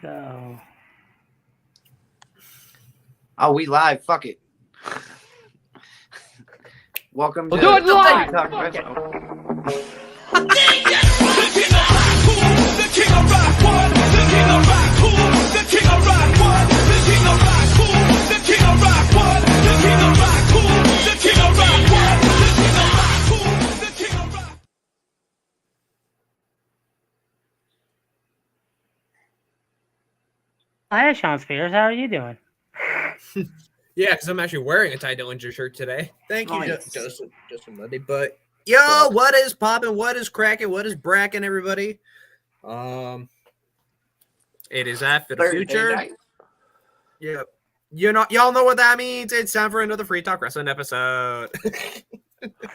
go. Oh, we live. Fuck it. Welcome We'll to do it live. Talk Fuck it. Hi, Sean Spears. How are you doing? Yeah, because I'm actually wearing a Ty Dillinger shirt today. Thank you, Nice. Justin Monday. But yo, what is popping? What is cracking? What is bracking, everybody? It is after the future. Yep. Y'all know what that means. It's time for another Free Talk Wrestling episode.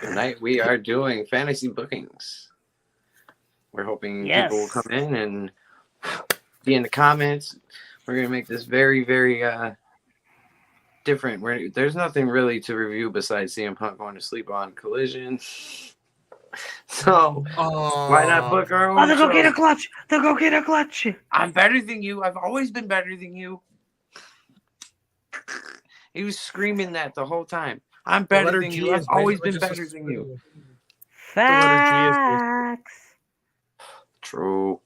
Tonight we are doing fantasy bookings. We're hoping people will come in and be in the comments. We're gonna make this very, very different. There's nothing really to review besides CM Punk going to sleep on Collision. So why not book our own? They'll go get a clutch. They'll go get a clutch. I'm better than you. I've always been better than you. He was screaming that the whole time. I'm better than you. I've always been better than you. Facts. True.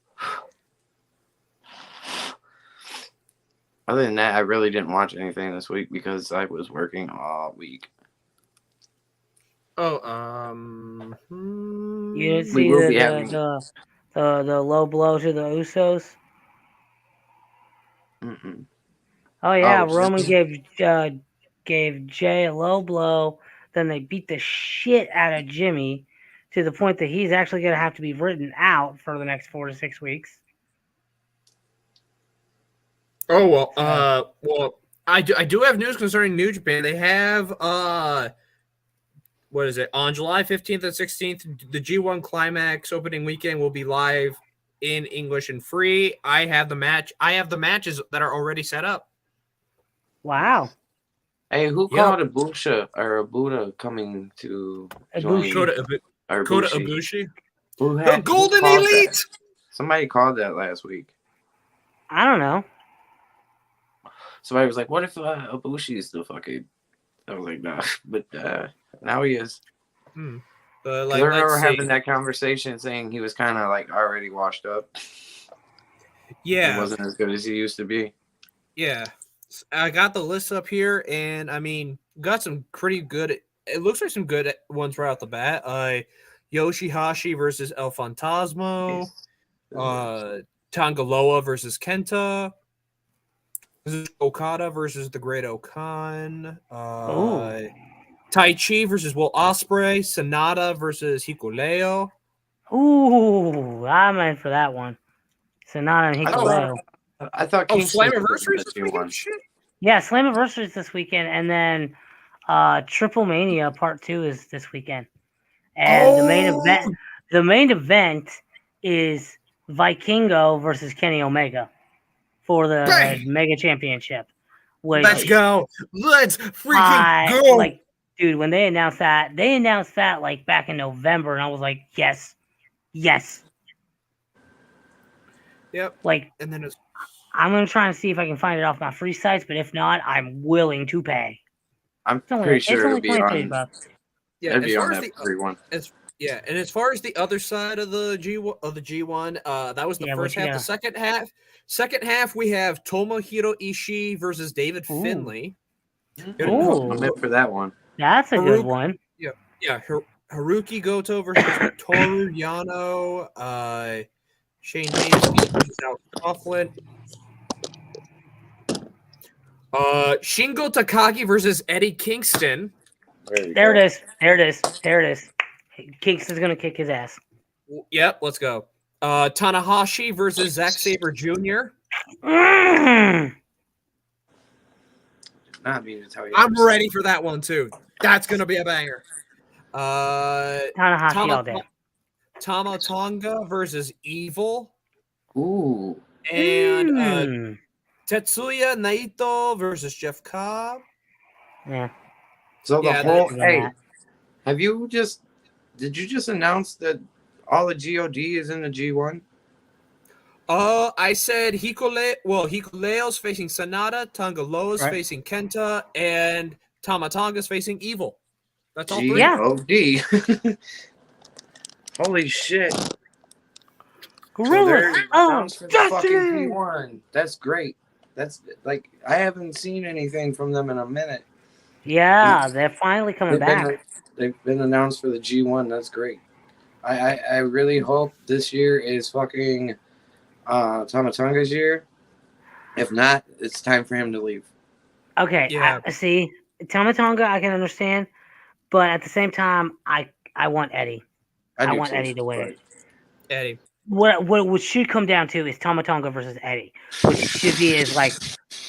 Other than that, I really didn't watch anything this week because I was working all week. You didn't see the low blow to the Usos? Mm-mm. Oh yeah, Roman gave Jay a low blow. Then they beat the shit out of Jimmy to the point that he's actually going to have to be written out for the next 4 to 6 weeks. Oh well, I do have news concerning New Japan. They have what is it, on July 15th and 16th, the G1 Climax opening weekend will be live in English and free. I have the matches that are already set up. Wow. Hey, who called Ibushi or Abuda coming to join? Kota Ibushi. The Golden Elite. That? Somebody called that last week. I don't know. Somebody was like, "What if Ibushi is still fucking?" I was like, "Nah," but now he is. Like, I remember having that conversation, saying he was kind of like already washed up. Yeah, he wasn't as good as he used to be. Yeah, I got the list up here, and I mean, got some pretty good. It looks like some good ones right off the bat. Yoshihashi versus El Fantasmo. Tangaloa versus Kenta. This is Okada versus the Great Okan. Tai Chi versus Will Ospreay. Sonata versus Hikuleo. Ooh, I'm in for that one. Sonata and Hikuleo. I thought Slammiversary is this weekend? Yeah, Slammiversary is this weekend, and then Triple Mania Part 2 is this weekend. And the main event is Vikingo versus Kenny Omega for the Mega Championship. Let's go. Let's freaking go. Like, dude, when they announced that like back in November, and I was like, yes. Yep. Like, and then I'm going to try and see if I can find it off my free sites, but if not, I'm willing to pay. I'm pretty sure it'll be on. $bucks. Yeah, it'll be on that free one. And as far as the other side of the G1, that was the first half. The second half, we have Tomohiro Ishii versus David Finlay. I'm in for that one. That's a good one. Yeah. Haruki Goto versus Toru Yano. Shane Mason versus Al Coughlin. Shingo Takagi versus Eddie Kingston. There it is. Kingston's gonna kick his ass. Yep, let's go. Tanahashi versus Zack Sabre Jr. Not mean to tell you. I'm ready for that one too. That's gonna be a banger. Tanahashi all day. Tama Tonga versus Evil. Ooh. And Tetsuya Naito versus Jeff Cobb. Yeah. So did you just announce that all the GOD is in the G1? I said Hikuleo's facing Sanada, Tonga Loa's Right. facing Kenta, and Tama Tonga's facing Evil. That's all three. Yeah. G-O-D. Holy shit. Gorillas. they're Oh, announced for the fucking destiny. G1. That's great. That's like I haven't seen anything from them in a minute. Yeah, they're finally coming back. They've been announced for the G1. That's great. I really hope this year is fucking Tama Tonga's year. If not, it's time for him to leave. Okay, Yeah. see, Tama Tonga, I can understand, but at the same time, I want Eddie. I do want too, Eddie to win. but- Eddie. What should come down to is Tama Tonga versus Eddie, which should be is like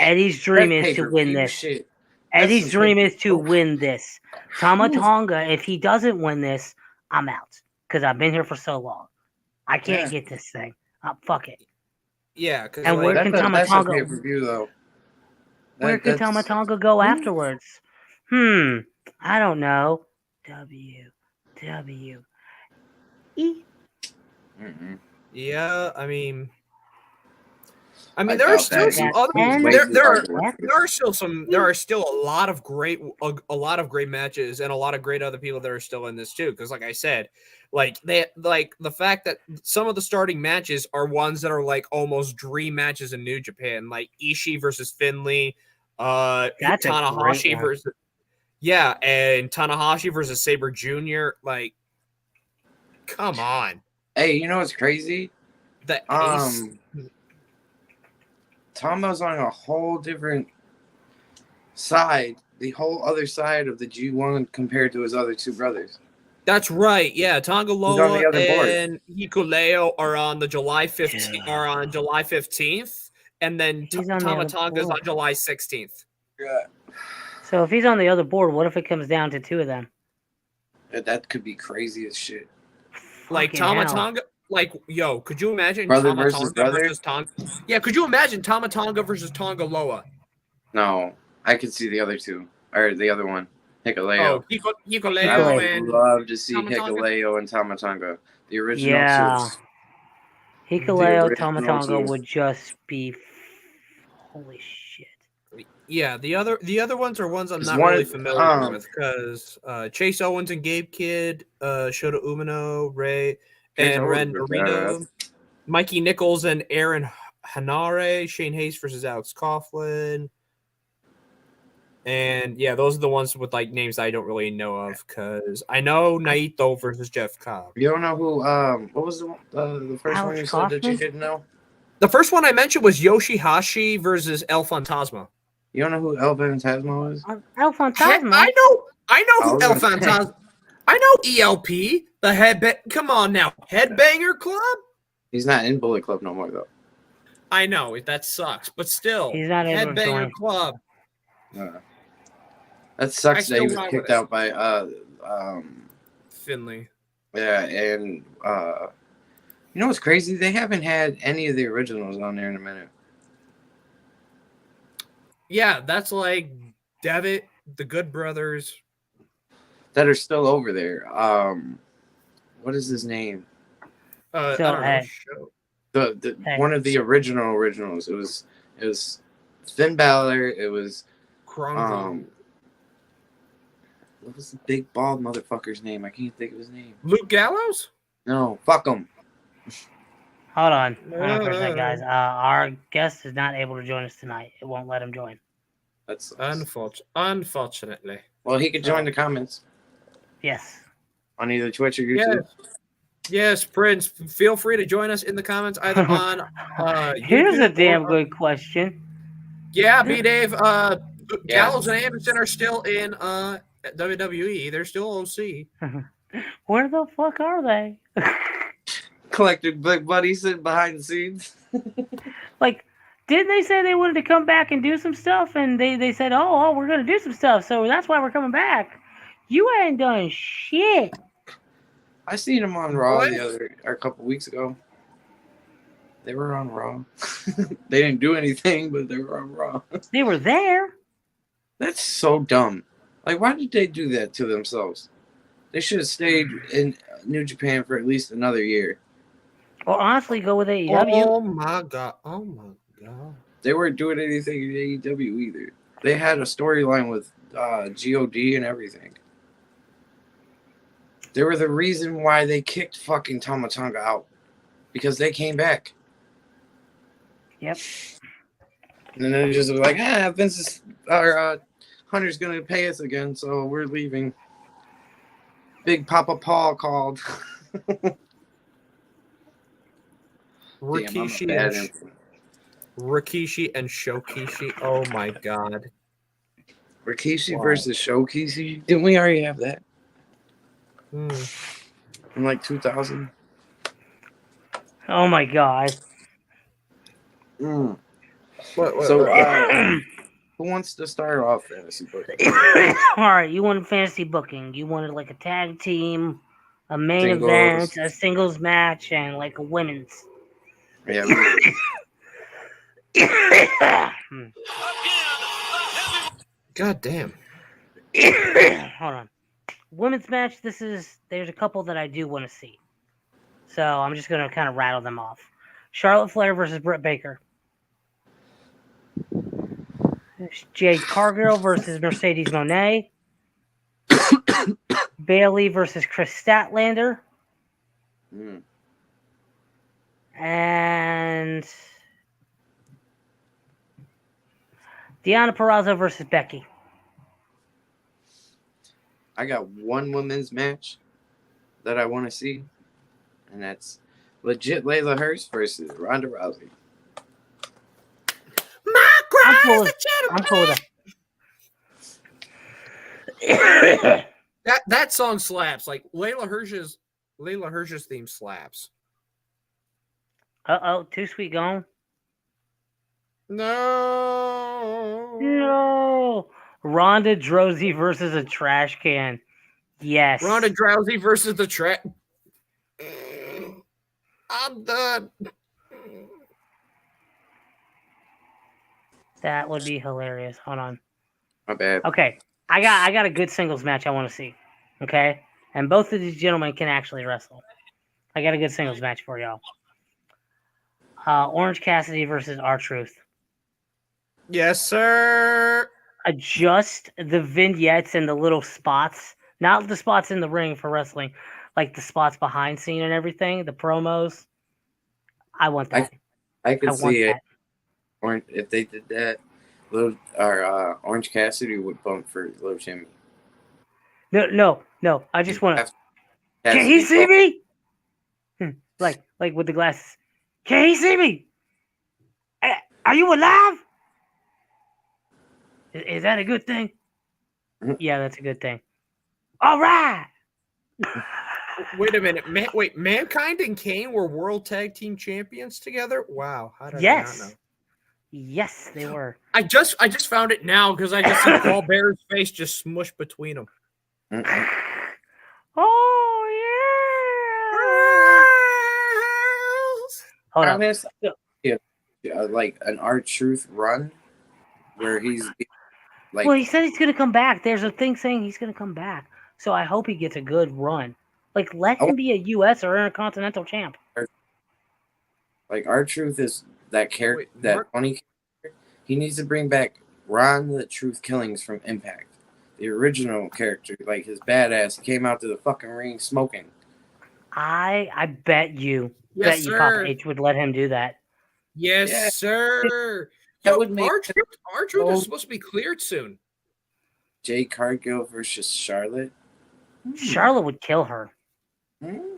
Eddie's dream That's is to win pay-per-view this. shit. Eddie's some dream is to pay-per-view. win this. Tama Tonga, if he doesn't win this, I'm out because I've been here for so long. I can't get this thing. Fuck it. Yeah, because And where can Tama That's a Tonga? pay-per-view though. Where can Tama Tonga go afterwards? I don't know. WWE. yeah, I mean, there doubt are still that. some That's other. and- There are still a lot of great matches and a lot of great other people that are still in this too. Because, like I said, the fact that some of the starting matches are ones that are like almost dream matches in New Japan, like Ishii versus Finley, That's a Tanahashi great one. versus and Tanahashi versus Sabre Jr. Like, come on, Hey, you know what's crazy? the ace. Tama's on a whole different side, the whole other side of the G1 compared to his other two brothers. That's right. Yeah, Tonga on the Loa other board. and Hikuleo are on the July 15th. Are on July 15th, and then He's on the Tama other Tonga's board. on July 16th. Yeah. So if he's on the other board, what if it comes down to two of them? That could be crazy as shit. Like Fucking Tama hell. Tonga. Like, yo, could you imagine Brother Tama versus Tonga brother? versus Tonga? Yeah, could you imagine Tama Tonga versus Tonga Loa? No, I could see the other two, or the other one, Hikuleo. Oh, Hikuleo I would and love to see Tama Tonga? Hikuleo and Tama Tonga. The original Yeah. two. Hikuleo The Tama original Tonga two. would just be holy shit. Yeah, the other ones are ones I'm 'Cause not one- really familiar with because Chase Owens and Gabe Kidd, Shota Umino, Ray, Chase and Owens Ren was Dorito, Mikey Nichols and Aaron Hanare, Shane Hayes versus Alex Coughlin. And yeah, those are the ones with like names I don't really know of because I know Naito versus Jeff Cobb. You don't know who? What was the first one Alex you said that you Kaufman? didn't know? The first one I mentioned was Yoshihashi versus El Fantasma. You don't know who El Phantasmo is? El Fantasma. I know who was El gonna say. Fantasma. I know ELP, the headbang. Come on now, Headbanger Club. He's not in Bullet Club no more though. I know that sucks, but still, He's not able to Headbanger join. Club. That sucks I that he still was ride kicked with it. out by Finley. yeah, and you know what's crazy? They haven't had any of the originals on there in a minute. Yeah, that's like Devitt, the Good Brothers. That are still over there. What is his name? I So, don't know. hey. Show. The Hey. one of the originals. It was Finn Balor. It was Krongo. what was the big bald motherfucker's name? I can't think of his name. Luke Gallows? No, fuck him. Hold on. Hold on for a second, guys. Our guest is not able to join us tonight. It won't let him join. That's Unfortunately. well, he could join the comments Yes. on either Twitch or Yes. YouTube. Yes, Prince. Feel free to join us in the comments either on Here's a YouTube damn or- good question. Yeah, B Dave. Gallows and Anderson are still in WWE. They're still OC. Where the fuck are they? Collected Big Buddy sitting behind the scenes. Like, didn't they say they wanted to come back and do some stuff? And they said, oh, we're going to do some stuff. So that's why we're coming back. You ain't done shit. I seen him on Raw What? a couple weeks ago. They were on Raw. They didn't do anything, but they were on Raw. They were there. That's so dumb. Like, why did they do that to themselves? They should have stayed in New Japan for at least another year. Or honestly, go with AEW. Oh my god! Oh my god! They weren't doing anything in AEW either. They had a storyline with God and everything. They were the reason why they kicked fucking Tama Tonga out because they came back. Yep. And then they just was like, Vince is Hunter's gonna pay us again, so we're leaving. Big Papa Paul called. Rikishi and Shokishi. Oh my god! Rikishi versus Shokishi. Didn't we already have that? In like 2000. Oh my god. Who wants to start off fantasy booking? All right, you wanted fantasy booking. You wanted like a tag team, a main event, a singles match, and like a women's. Yeah. God damn. Hold on. Women's match, there's a couple that I do want to see. So I'm just going to kind of rattle them off. Charlotte Flair versus Britt Baker. Jade Cargill versus Mercedes Moné. Bayley versus Chris Statlander. And Deonna Purrazzo versus Becky. I got one women's match that I want to see, and that's legit Layla Hurst versus Ronda Rousey. I'm cool with that. That song slaps. Like Layla Hirsch's theme slaps. Too Sweet gone. No. Ronda Rousey versus a trash can. Yes. Ronda Rousey versus the trash. I'm done. That would be hilarious. Hold on. My bad. Okay. I got a good singles match I want to see. Okay? And both of these gentlemen can actually wrestle. I got a good singles match for y'all. Orange Cassidy versus R-Truth. Yes, sir. Adjust the vignettes and the little spots. Not the spots in the ring for wrestling. Like the spots behind scene and everything. The promos. I want that. I could see it. Or if they did that, Orange Cassidy would bump for Little Jimmy. No. I just want to. Can he see me? Like with the glasses. Can he see me? Are you alive? Is that a good thing? Yeah, that's a good thing. All right. Wait a minute. Mankind and Kane were World Tag Team Champions together? Wow. How did I not know? Yes, they were. I just found it now because I just see Paul Bear's face just smushed between them. Oh, yeah. Hold on. Like an R-Truth run where he's like. Well, he said he's going to come back. There's a thing saying he's going to come back. So I hope he gets a good run. Like, let him be a U.S. or Intercontinental champ. Like, R-Truth is that character, that funny character. He needs to bring back Ron the Truth Killings from Impact. The original character, like his badass, came out to the fucking ring smoking. I bet you. Yes, bet you Papa H would let him do that. Yes, sir. That would make R-Truth is supposed to be cleared soon. Jade Cargill versus Charlotte. Charlotte would kill her.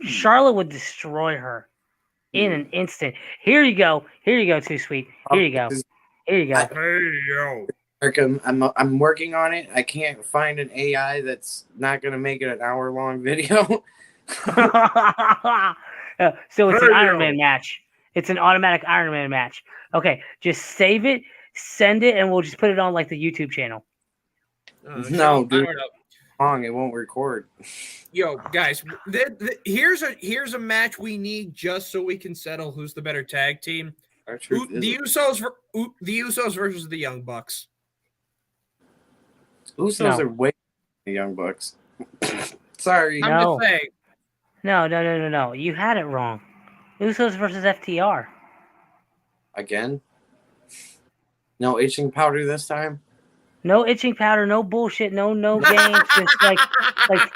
Charlotte would destroy her in an instant. Here you go, Too Sweet. Here you go. Hey yo. I'm working on it. I can't find an AI that's not gonna make it an hour-long video. So it's an Iron Man match. It's an automatic Iron Man match. Okay, just save it, send it, and we'll just put it on like the YouTube channel. No, dude. Long, it won't record. Yo, guys, here's a match we need just so we can settle who's the better tag team. The Usos versus the Young Bucks. Usos are way the Young Bucks. Sorry. I'm just saying. No. You had it wrong. Usos versus FTR. Again? No itching powder this time? No itching powder, no bullshit, no games, just like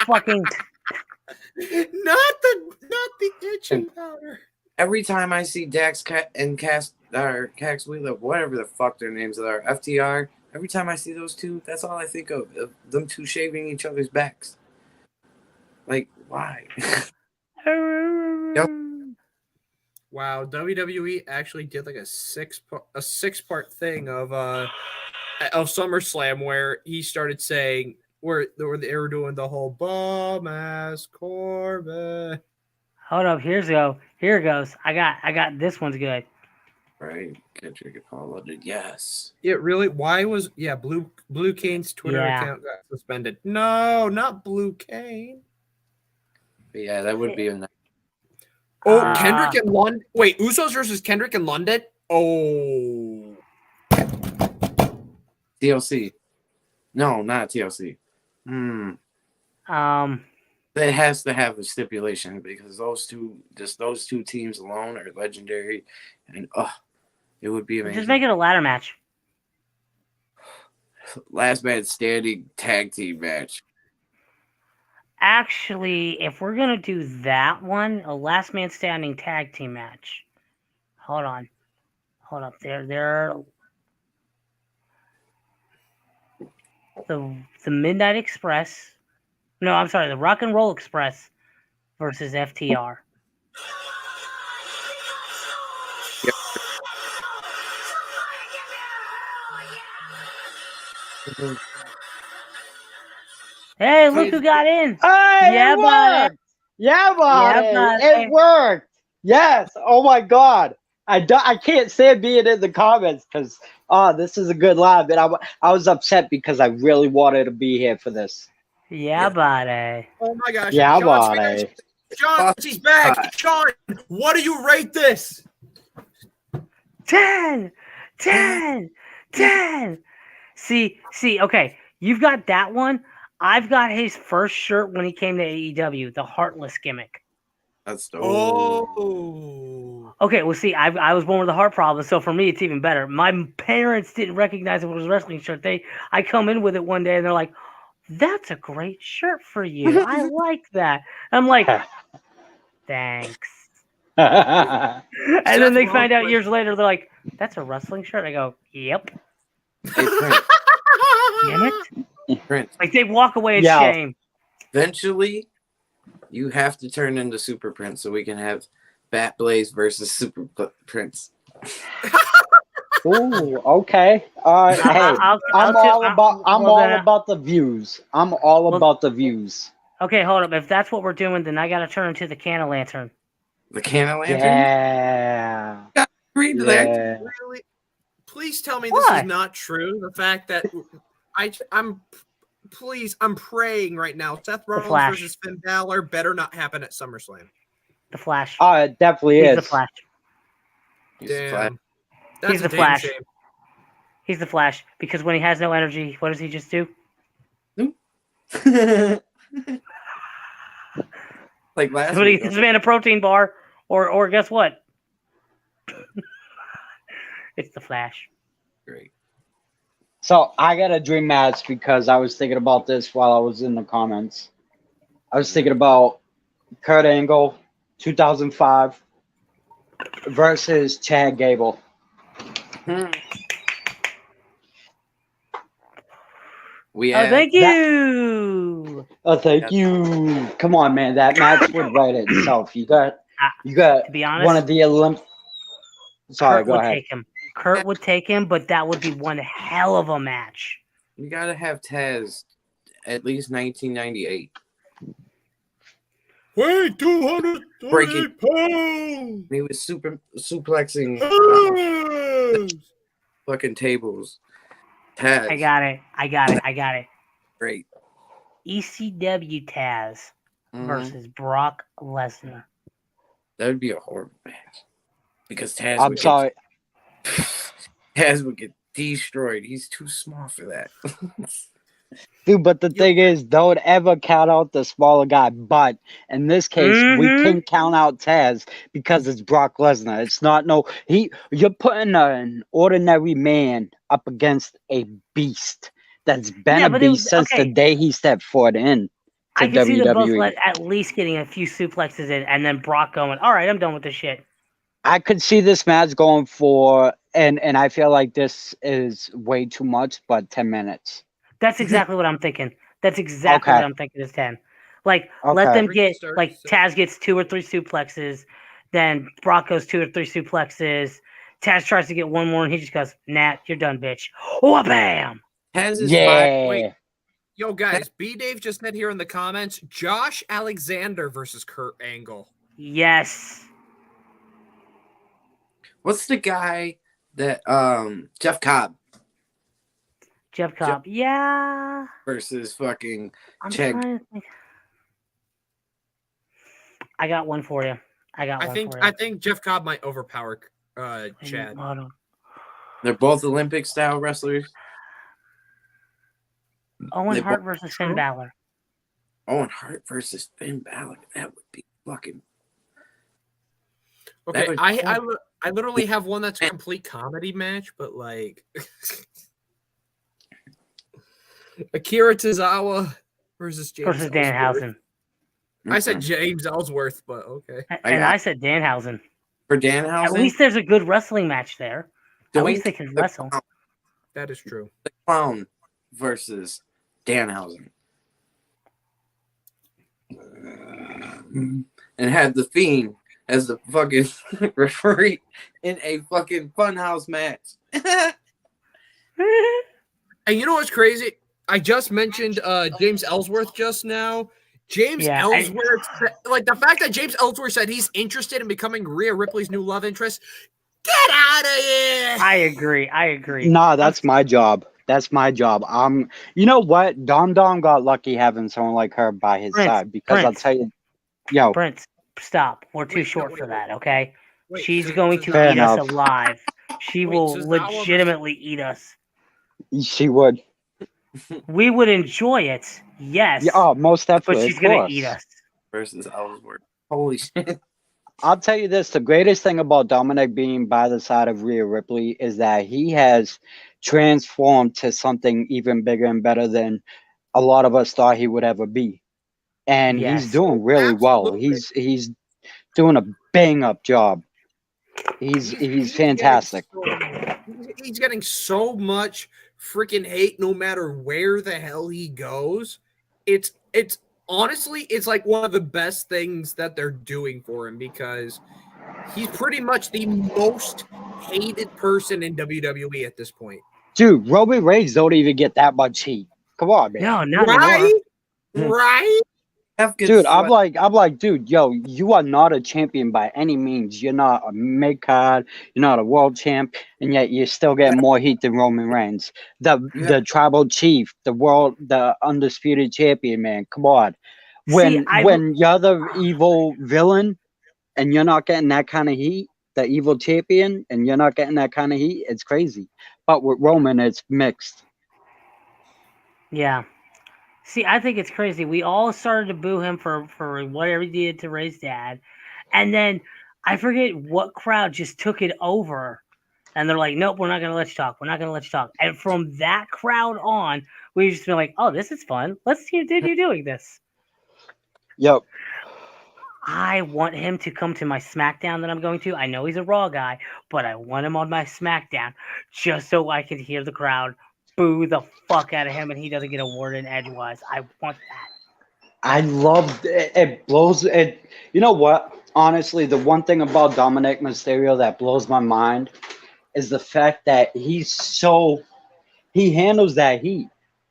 fucking. Not the itching powder. Every time I see Dax and Cax Wheeler, whatever the fuck their names are, FTR, every time I see those two, that's all I think of them two shaving each other's backs. Like, why? Wow, WWE actually did like a six-part thing of SummerSlam where he started saying where they were doing the whole bum ass Corbin. Hold up, here it goes. I got this one's good. Right, Kendrick and Paul London, yes. Yeah, really? Why was Blue Kane's Twitter account got suspended? No, not Blue Kane. But yeah, that would be a nice. Oh, Kendrick and London. Wait, Usos versus Kendrick and London? Oh. TLC. No, not TLC. It has to have a stipulation because those two teams alone are legendary, and it would be amazing. Just make it a ladder match. Last man standing tag team match. Actually, if we're gonna do that one, a last man standing tag team match. Hold up. There. The Midnight Express. No, I'm sorry. The Rock and Roll Express versus FTR. Yep. Hey, look who got in! Hey, Yeah, it worked! Yeah, buddy! buddy. It worked! Yes! Oh my god! I can't stand being in the comments because this is a good live, and I was upset because I really wanted to be here for this. Yeah, buddy. Oh my gosh. Yeah, Sean buddy. Sean, he's back. Sean, what do you rate this? 10! See, okay. You've got that one. I've got his first shirt when he came to AEW, the Heartless gimmick. That's dope. Oh. Okay, well, see, I was born with a heart problem, so for me, it's even better. My parents didn't recognize it was a wrestling shirt. I come in with it one day, and they're like, "That's a great shirt for you. I like that." I'm like, "Thanks." And then they find out years later, they're like, "That's a wrestling shirt." I go, "Yep." Hey, Prince. Damn it! Prince. Like they walk away in Yeah. shame. Eventually, you have to turn into Super Prince so we can have Bat Blaze versus Super Prince. Ooh, okay. All right. Hey, I'm all about the views. I'm all about the views. Okay, hold up. If that's what we're doing, then I gotta turn into the can of lantern. The can of lantern? Yeah. Agree to that. Yeah. Really? Please tell me What? this is not true. The fact that I'm praying right now. Seth Rollins Flash. versus Finn Balor better not happen at SummerSlam. The Flash. It definitely He's is. the Flash. Damn. That's He's a the damn Flash. shame. He's the Flash because when he has no energy, what does he just do? Like last When he week. gives a man a protein bar, or guess what? It's the Flash. Great. So I got a dream match because I was thinking about this while I was in the comments. I was thinking about Kurt Angle, 2005 versus Chad Gable. We Oh, have thank you. Oh, thank you. Come on, man. That match would write itself. You got To be honest, one of the Olymp. Sorry, Kurt go would ahead. take him. Kurt would take him, but that would be one hell of a match. we gotta have Taz at least 1998. Wait, 200 Breaking. pounds. He was suplexing fucking tables. Taz. I got it. Great. ECW Taz Mhm. versus Brock Lesnar. That would be a horrible match. Because Taz I'm would sorry. Taz would get destroyed. He's too small for that. Dude, but the thing is, don't ever count out the smaller guy. But in this case, we can count out Taz because it's Brock Lesnar. It's not you're putting an ordinary man up against a beast that's been a beast since the day he stepped foot in. I can see them both at least getting a few suplexes in, and then Brock going, all right, I'm done with this shit. I could see this match going for, and I feel like this is way too much, but 10 minutes. That's exactly what I'm thinking. That's exactly what I'm thinking is 10. Like, let them get, like, Taz gets 2 or 3 suplexes, then Brock goes 2 or 3 suplexes. Taz tries to get one more, and he just goes, nah, you're done, bitch. Oh, bam! Taz is Wait. Yo, guys, B-Dave just said here in the comments, Josh Alexander versus Kurt Angle. Yes. What's the guy that, Jeff Cobb? Jeff Cobb, yeah. Versus fucking I'm Chad. trying to think. I got one for you. I think Jeff Cobb might overpower Chad. They're both Olympic style wrestlers. Owen Hart versus Finn Balor. Owen Hart versus Finn Balor. That would be fucking. Okay, I literally have one that's a complete comedy match, but like Akira Tozawa versus James versus Danhausen. I said James Ellsworth, but okay. And I said Danhausen. For Danhausen? At least there's a good wrestling match there. At least they can wrestle. That is true. The Clown versus Danhausen. And had the Fiend as the fucking referee in a fucking funhouse match. And you know what's crazy? I just mentioned James Ellsworth just now. Ellsworth, like the fact that James Ellsworth said he's interested in becoming Rhea Ripley's new love interest. Get out of here! I agree. Nah, that's my job. That's my job. You know what? Dom got lucky having someone like her by his side because I'll tell you, Prince, stop. We're too short for that. Okay, she's going to eat us alive. She will legitimately eat us. She would. We would enjoy it, yes. Yeah, oh, most definitely. But she's gonna eat us. Versus Ellsworth. Holy shit. I'll tell you this: the greatest thing about Dominic being by the side of Rhea Ripley is that he has transformed to something even bigger and better than a lot of us thought he would ever be, and he's doing really well. He's doing a bang up job. He's fantastic. He's getting so much freaking hate no matter where the hell he goes. It's honestly, it's like one of the best things that they're doing for him because he's pretty much the most hated person in WWE at this point. Dude, Roman Reigns don't even get that much heat. Come on, man. No, not anymore. Right? Dude, I'm like, dude, yo, you are not a champion by any means. You're not a mid-card, you're not a world champ, and yet you're still getting more heat than Roman Reigns. The tribal chief, the undisputed champion, man. Come on. When you're the evil villain and you're not getting that kind of heat, the evil champion, and you're not getting that kind of heat, it's crazy. But with Roman, it's mixed. Yeah. See, I think it's crazy. We all started to boo him for whatever he did to Ray's dad. And then I forget what crowd just took it over. And they're like, nope, we're not going to let you talk. We're not going to let you talk. And from that crowd on, we've just been like, oh, this is fun. Let's continue doing this. Yep. I want him to come to my SmackDown that I'm going to. I know he's a Raw guy, but I want him on my SmackDown just so I can hear the crowd boo the fuck out of him and he doesn't get awarded edgewise. I want that. I love it. It blows it. You know what? Honestly, the one thing about Dominic Mysterio that blows my mind is the fact that he handles that heat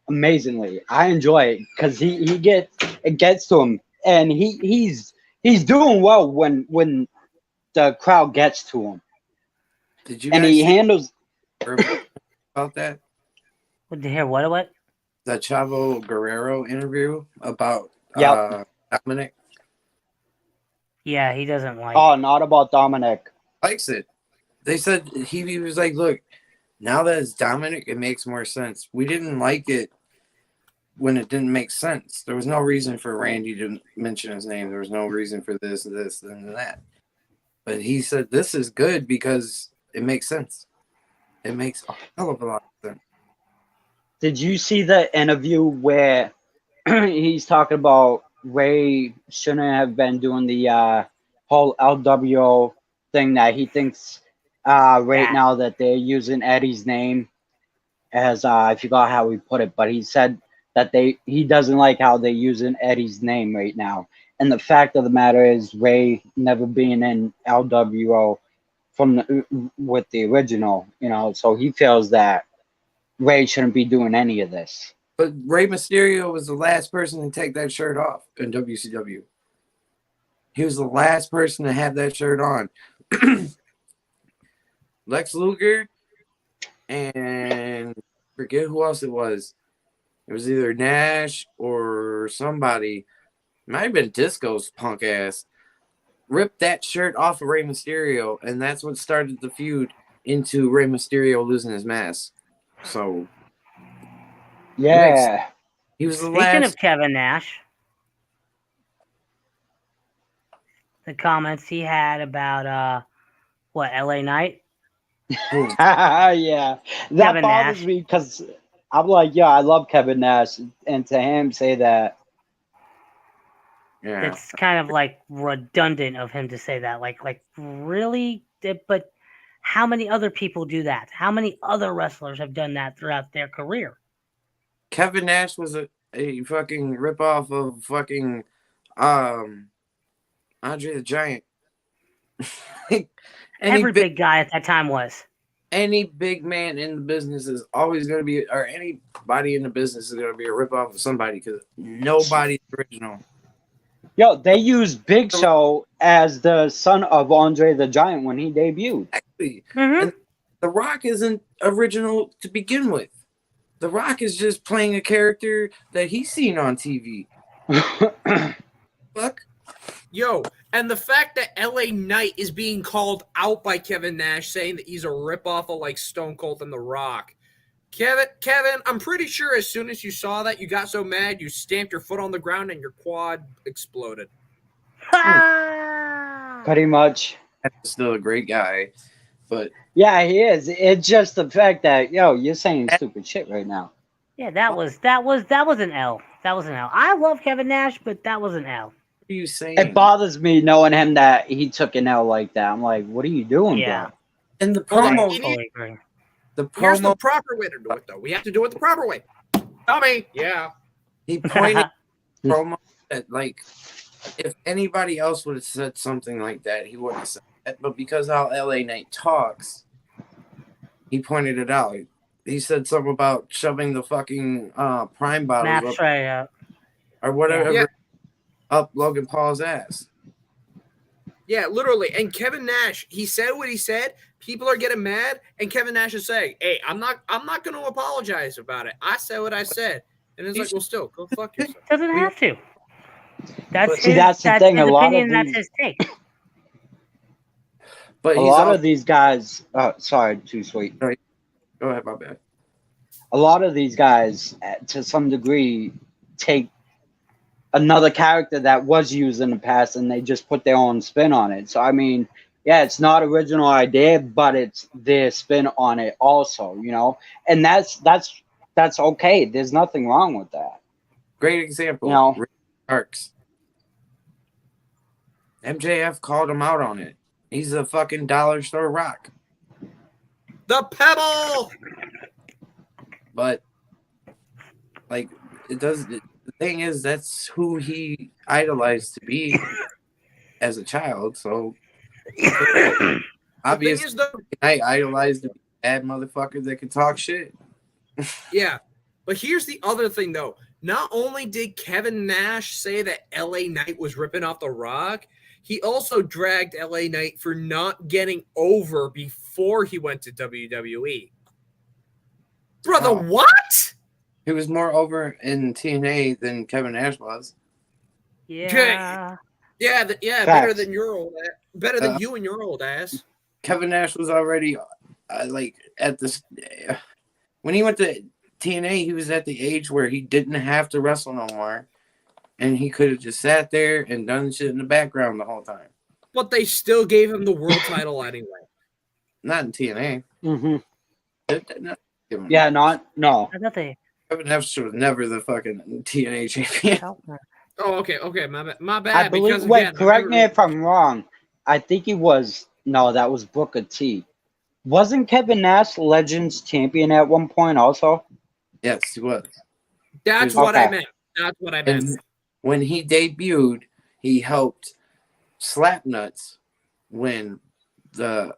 amazingly. I enjoy it because it gets to him, and he's doing well when the crowd gets to him. Did you? And he handles about that. To hear what? The Chavo Guerrero interview about Dominic. Yeah, he doesn't like. Oh, not about Dominic. Likes it. They said he was like, look, now that it's Dominic, it makes more sense. We didn't like it when it didn't make sense. There was no reason for Randy to mention his name. There was no reason for this, and that. But he said this is good because it makes sense. It makes a hell of a lot of sense. Did you see the interview where he's talking about Ray shouldn't have been doing the whole LWO thing, that he thinks right Yeah. now that they're using Eddie's name as I forgot how he put it, but he said that he doesn't like how they're using Eddie's name right now. And the fact of the matter is Ray never being in LWO with the original, so he feels that Ray shouldn't be doing any of this. But Rey Mysterio was the last person to take that shirt off in WCW. He was the last person to have that shirt on. Lex Luger and forget who else it was. It was either Nash or somebody. Might have been Disco's punk ass. Ripped that shirt off of Rey Mysterio, and that's what started the feud into Rey Mysterio losing his mask. So Yeah. he was the Speaking last. of Kevin Nash, the comments he had about LA Knight. Yeah. That Kevin bothers Nash. me because I'm like, yeah, I love Kevin Nash, and to him say that. Yeah. It's kind of like redundant of him to say that. Like really? But how many other people do that? How many other wrestlers have done that throughout their career? Kevin Nash was a fucking ripoff of fucking Andre the Giant. Every big guy at that time was. Any big man in the business is always going to be, or anybody in the business is going to be a ripoff of somebody because nobody's original. Yo, they used Big Show as the son of Andre the Giant when he debuted. Exactly. Mhm. And The Rock isn't original to begin with. The Rock is just playing a character that he's seen on TV. Fuck. Yo, and the fact that LA Knight is being called out by Kevin Nash saying that he's a ripoff of like Stone Cold and The Rock. Kevin, I'm pretty sure as soon as you saw that, you got so mad you stamped your foot on the ground and your quad exploded. Pretty much. That's still a great guy, but Yeah, he is. It's just the fact that, yo, you're saying stupid shit right now. Yeah, that was an L. That was an L. I love Kevin Nash, but that was an L. what are you saying? It bothers me knowing him that he took an L like that. I'm like, what are you doing, Yeah. bro? And the Well, promo, it- Totally agree. Here's the promo, proper way to do it, though. We have to do it the proper way. Tommy, yeah. he pointed promo that, like, if anybody else would have said something like that, he wouldn't have said that. But because how LA Knight talks, he pointed it out. He said something about shoving the fucking prime bottles Matt up, straight up. or whatever Yeah. up Logan Paul's ass. Yeah, literally. And Kevin Nash, he said what he said. People are getting mad, and Kevin Nash is saying, "Hey, I'm not going to apologize about it. I said what I said." And it's like, well, still, go fuck yourself. Doesn't have to. That's See, his, that's the thing, his a lot of opinion. That's these- his take. But A he's lot also, of these guys, sorry, too sweet. go ahead, my bad. A lot of these guys, to some degree, take another character that was used in the past and they just put their own spin on it. So, I mean, yeah, it's not original idea, but it's their spin on it also, and that's okay. There's nothing wrong with that. Great example. No. Rick Starks. MJF called him out on it. He's a fucking dollar store rock. The Pebble! But like it does. The thing is, that's who he idolized to be as a child. So The thing obviously, is, though, I idolized a bad motherfucker that could talk shit. yeah. But here's the other thing, though. Not only did Kevin Nash say that LA Knight was ripping off The Rock, he also dragged LA Knight for not getting over before he went to WWE. Brother, Oh. what? He was more over in TNA than Kevin Nash was. Yeah. Yeah, Facts. better than your old ass. Better than Uh, you and your old ass. Kevin Nash was already like at this when he went to TNA, he was at the age where he didn't have to wrestle no more, and he could have just sat there and done shit in the background the whole time. But they still gave him the world title anyway. Not in TNA. Mm-hmm. Not Yeah, no. I thought they. Kevin Nash was never the fucking TNA champion. Oh, okay, my bad. I believe. Because, Wait, again, correct me if I'm wrong. I think he was. No, that was Booker T. Wasn't Kevin Nash Legends champion at one point also? Yes, he was. That's what I meant. That's what I meant. And when he debuted, he helped Slapnuts win the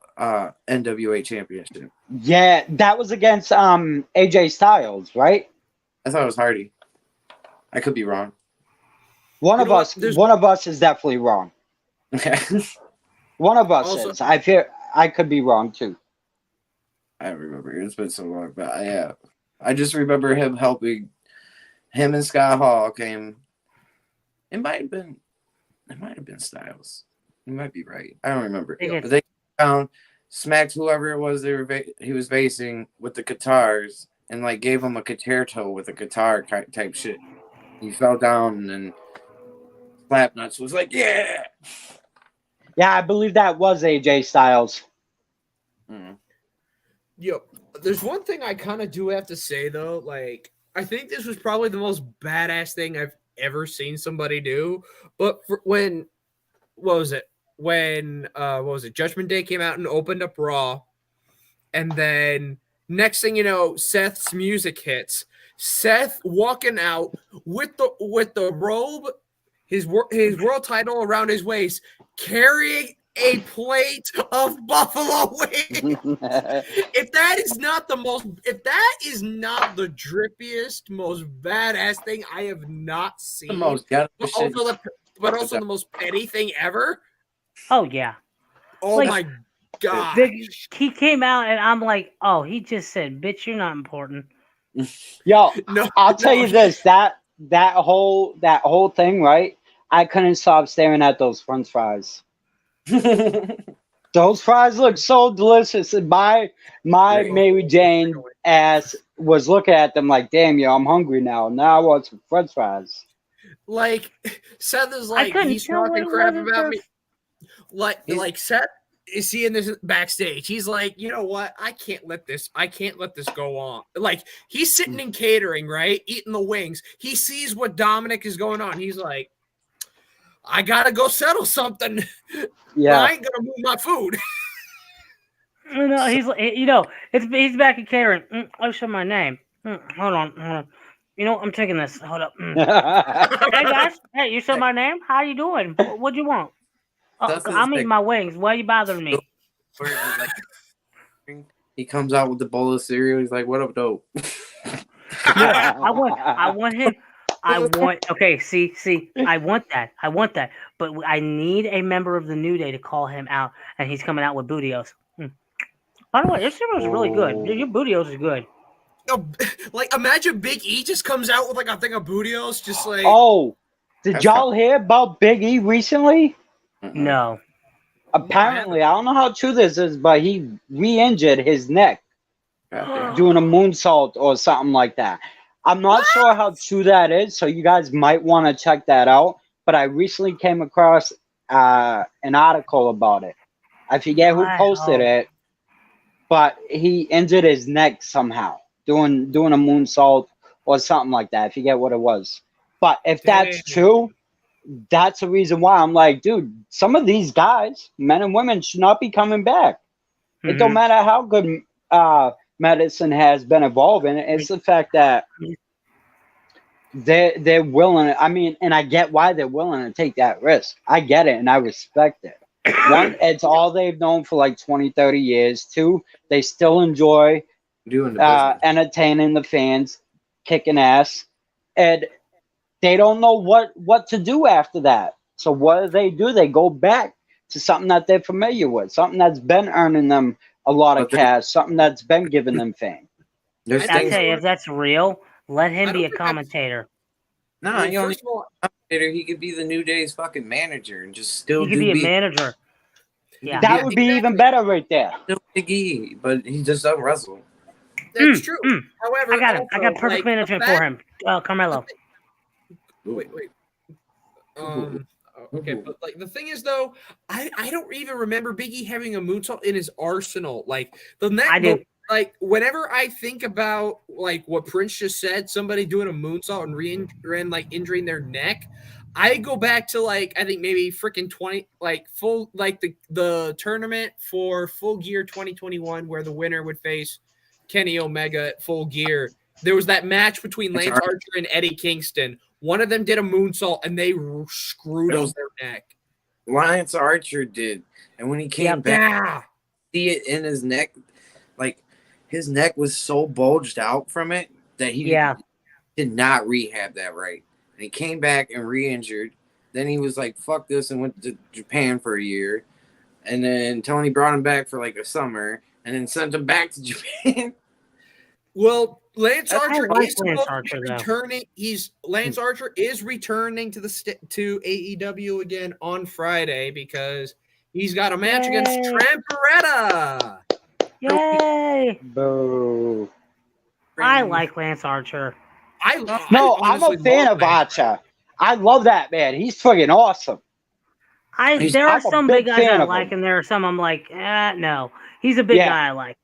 NWA championship. Yeah, that was against AJ Styles, right? I thought it was Hardy. I could be wrong. One You of know us. what? There's- One of us is definitely wrong. One of us Also- is. I fear I could be wrong too. I don't remember. It's been so long, but I just remember him helping. Him and Scott Hall came. It might have been Styles. You might be right. I don't remember. I think it's- But they found smacked whoever it was he was facing with the guitars and like gave him a guitar toe with a guitar type shit. He fell down and then Slapnuts was like, yeah. Yeah, I believe that was AJ Styles. Mm. Yo, there's one thing I kind of do have to say though. Like, I think this was probably the most badass thing I've ever seen somebody do. But what was it? Judgment Day came out and opened up Raw, and then next thing you know, Seth's music hits. Seth walking out with the robe, his world title around his waist, carrying a plate of buffalo wings. If that is not the drippiest, most badass thing I have not seen, The most ghetto but shit. also the most petty thing ever. Oh yeah. Oh Like, my god! He came out and I'm like, oh, he just said, "Bitch, you're not important." Yo, No, I'll tell you no. this: that whole thing, right? I couldn't stop staring at those French fries. Those fries look so delicious. And my Great. Mary Jane ass was looking at them like, damn, yo, I'm hungry now. Now I want some French fries. Like Seth is like couldn't he's tell talking what it crap was at about me. first. Like Seth is seeing this backstage. He's like, you know what? I can't let this go on. Like he's sitting in catering, right? Eating the wings. He sees what Dominic is going on. He's like, I gotta go settle something. Yeah. I ain't gonna move my food. No, he's back in catering. I'll show my name. Hold on. You know, I'm taking this. Hold up. Hey guys, hey, you saw my name? How you doing? What'd you want? That's his I'm eating thing. my wings. Why are you bothering me? He comes out with the bowl of cereal. He's like, "What up, dope?" I want him. Okay, see, I want that. But I need a member of the New Day to call him out, and he's coming out with Bootios. By the way, your cereal is really good. Your Bootios is good. Like imagine Big E just comes out with like a thing of Bootios, just like Oh, did y'all hear about Big E recently? No. Apparently, I don't know how true this is, but he re-injured his neck doing a moonsault or something like that. I'm not sure how true that is, so you guys might want to check that out. But I recently came across an article about it. I forget who posted it, but he injured his neck somehow doing a moonsault or something like that. I forget what it was. But if that's true, that's the reason why I'm like, dude, some of these guys, men and women, should not be coming back. It don't matter how good medicine has been evolving. It's the fact that they're willing. I mean, and I get why they're willing to take that risk. I get it, and I respect it. One, it's all they've known for like 20, 30 years. Two, they still enjoy Doing the business. entertaining the fans, kicking ass, and they don't know what to do after that. So what do? They go back to something that they're familiar with, something that's been earning them a lot of cash, something that's been giving them fame. There's I things. tell you, if that's real, let him I be don't a think commentator. No, Well, he only first of all, he could be the New Day's fucking manager and just still He could be a manager. Yeah. That would be even better right there. Still Big E, but he just doesn't wrestle. that's true. mm. However, I got him. I got also, perfect like, management for him. Carmelo. Wait. Okay, but like the thing is though, I don't even remember Biggie having a moonsault in his arsenal. Like the next, I do. like whenever I think about like what Prince just said, somebody doing a moonsault and like injuring their neck, I go back to like I think maybe freaking 20 like full like the tournament for Full Gear 2021 where the winner would face Kenny Omega at Full Gear. There was that match between Lance Archer and Eddie Kingston. One of them did a moonsault and they screwed up their neck. Lance Archer did, and when he came back, see it in his neck, like his neck was so bulged out from it that he did not rehab that right. And he came back and re-injured. Then he was like, "Fuck this," and went to Japan for a year. And then Tony brought him back for like a summer, and then sent him back to Japan. Well, Lance Archer is Lance Archer, returning. Lance Archer is returning to to AEW again on Friday because he's got a match against Trent Beretta. Yay! Boo! I like Lance Archer. I'm a fan of Archer. I love that man. He's friggin' awesome. There are some big guys I like, and there are some I'm like, no. He's a big guy I like.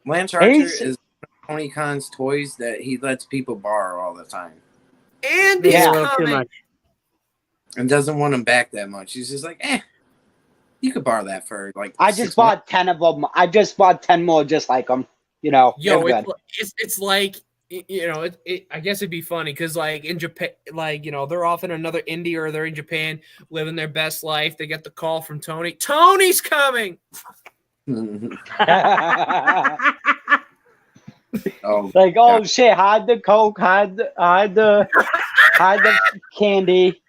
Lance Archer is Tony Khan's toys that he lets people borrow all the time. And he's too much. And doesn't want them back that much. He's just like, you could borrow that for like. I just bought 10 of them. I just bought 10 more just like them. You know. Yo, it's like, you know, I guess it'd be funny because like in Japan, like, you know, they're off in another indie or they're in Japan living their best life. They get the call from Tony. Tony's coming. Like, oh shit, hide the coke, hide the candy,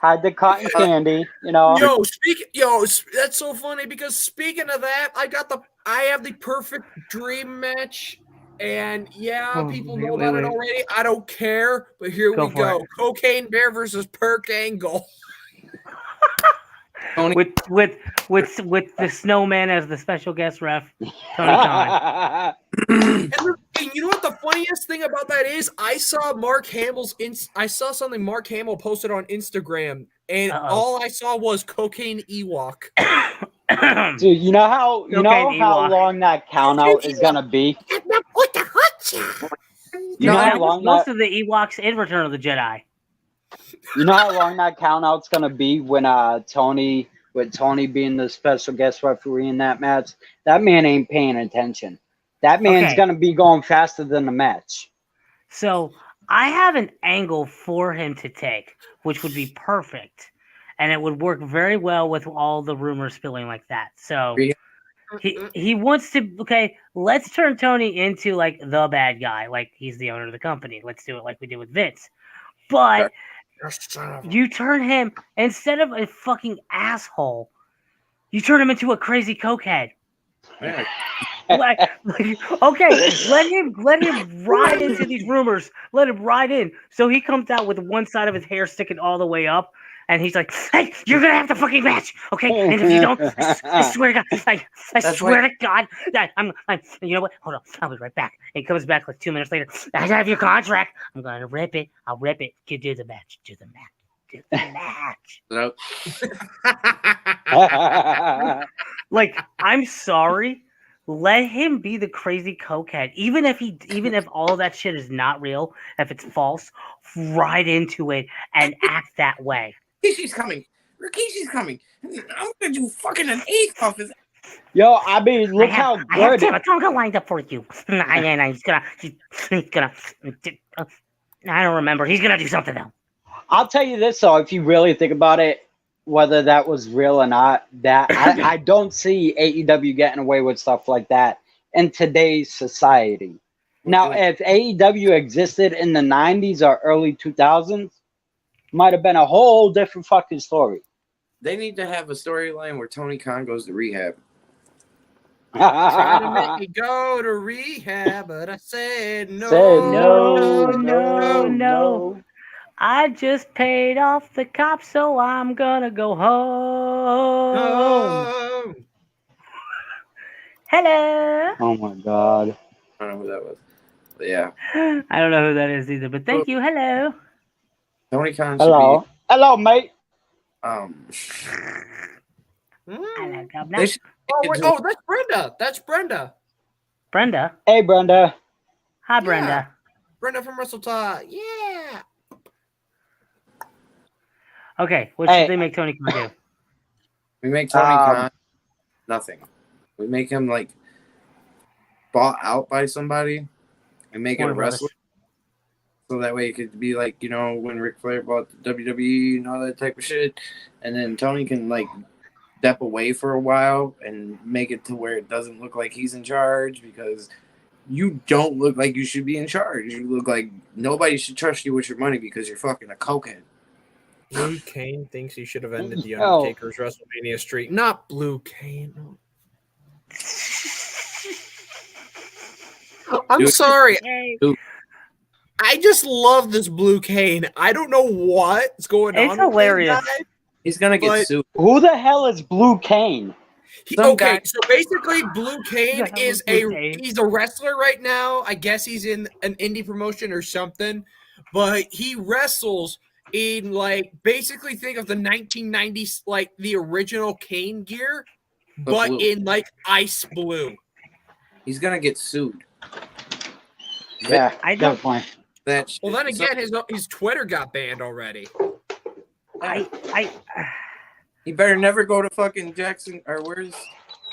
hide the cotton candy, you know. That's so funny because speaking of that, I have the perfect dream match. And people know about it already. I don't care, but here we go. Cocaine Bear versus Perk Angle. with the Snowman as the special guest ref, Tony Khan. And you know what the funniest thing about that is? I saw something Mark Hamill posted on Instagram, and all I saw was Cocaine Ewok. Dude, you know how long that count out is gonna be? You know how long most of the Ewoks in Return of the Jedi. You know how long that count out's gonna be when Tony being the special guest referee in that match? That man ain't paying attention. That man's gonna be going faster than the match. So I have an angle for him to take, which would be perfect. And it would work very well with all the rumors spilling like that. So he wants to, let's turn Tony into like the bad guy. Like he's the owner of the company. Let's do it like we did with Vince. But you turn him, instead of a fucking asshole, you turn him into a crazy cokehead. Let him ride into these rumors. Let him ride in. So he comes out with one side of his hair sticking all the way up, and he's like, "Hey, you're gonna have the fucking match, okay? And if you don't, I swear to God, I swear to God, that I'm. You know what? Hold on, I'll be right back." And he comes back like 2 minutes later. I have your contract. I'm gonna rip it. I'll rip it. You do the match. Do the match. Like, I'm sorry. Let him be the crazy cokehead. Even if all of that shit is not real, if it's false, ride into it and act that way. Rikishi's coming. I'm gonna do fucking an eighth off his. Yo, I mean, look how good. I have Tamatonga lined up for you. He's gonna. I don't remember. He's gonna do something though. I'll tell you this though, if you really think about it, whether that was real or not, that I don't see AEW getting away with stuff like that in today's society. Now, if AEW existed in the 90s or early 2000s, might have been a whole different fucking story. They need to have a storyline where Tony Khan goes to rehab. Trying to make me go to rehab, but I said no. No. I just paid off the cops, so I'm gonna go home. Hello. Oh my God. I don't know who that was. But yeah, I don't know who that is either, but thank you. Hello. Tony Khan should Hello. Hello, mate. be. Hello, Governor. They should Oh, make it wait, to- that's Brenda. That's Brenda. Brenda. Hey, Brenda. Hi, Yeah. Brenda. Brenda from WrestleTalk. Yeah. Okay, what Hey. should they make Tony Khan do? We make Tony Um, Khan nothing. We make him like bought out by somebody and make it a Warner Brothers. wrestler. So that way it could be like, when Ric Flair bought the WWE and all that type of shit. And then Tony can like step away for a while and make it to where it doesn't look like he's in charge, because you don't look like you should be in charge. You look like nobody should trust you with your money because you're fucking a cokehead. Blue Kane thinks he should have ended The Oh. Undertaker's WrestleMania streak. Not Blue Kane. No. I'm Dude. sorry. Hey, I just love this Blue Kane. I don't know what's going on. It's with this hilarious. guy. He's gonna get But- sued. Who the hell is Blue Kane? Some guy- So basically, Blue Kane Yeah, is Blue Kane. he's a wrestler right now. I guess he's in an indie promotion or something, but he wrestles in basically think of the 1990s the original Kane gear, but blue. in ice blue. He's gonna get sued. Yeah, I don't- definitely. That shit. Well, then So- again, his Twitter got banned already. I he better never go to fucking Jackson or where's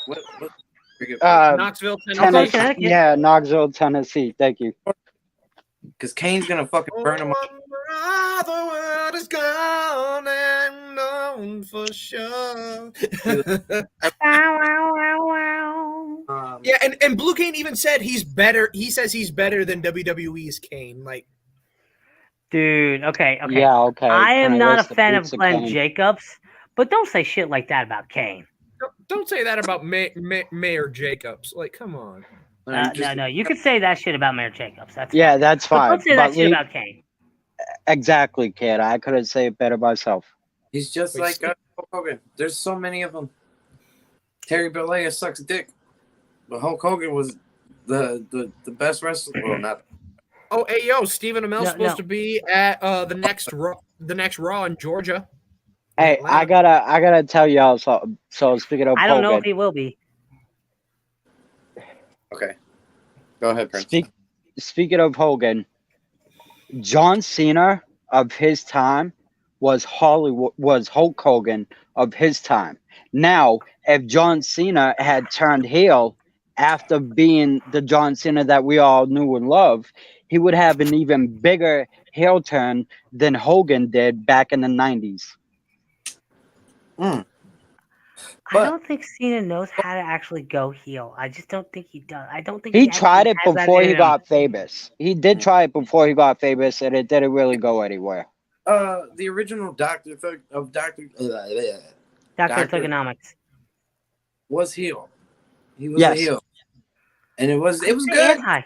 what forget Knoxville, Tennessee. Connecticut. Yeah, Knoxville, Tennessee. Thank you. because Kane's gonna fucking burn him up. Oh, the world is gone and known for sure. wow, wow, wow, wow. Yeah, and Blue Kane even said he's better. He says he's better than WWE's Kane. Dude, okay. Yeah, okay. I am Can not a list the fan of Pizza Glenn Kane? Jacobs, but don't say shit like that about Kane. Don't say that about Mayor Jacobs. Come on. No. You could say that shit about Mayor Jacobs. That's Yeah, fine. that's But fine. don't say that But shit le- about Kane. Exactly, kid. I couldn't say it better myself. He's just Wait, like Hulk Hogan. There's so many of them. Terry Bollea sucks dick, but Hulk Hogan was the best wrestler. Well, not Oh, hey yo, Stephen Amell's No, supposed no. to be at the next Raw in Georgia. Hey, I gotta tell y'all something. So speaking of I don't know if Hogan, he will be. okay. Go ahead, Prince. speaking of Hogan, John Cena of his time was Hulk Hogan of his time. Now, if John Cena had turned heel after being the John Cena that we all knew and loved, he would have an even bigger heel turn than Hogan did back in the 90s. I But- don't think Cena knows how to actually go heel. I just don't think he does. I don't think He actually tried it has that before in he him. got famous. He did try it before he got famous, and it didn't really go anywhere. The original Doctor Dr. Doctor Thugonomics. was heel. He was Yes. a heel, and it was Say good. anti.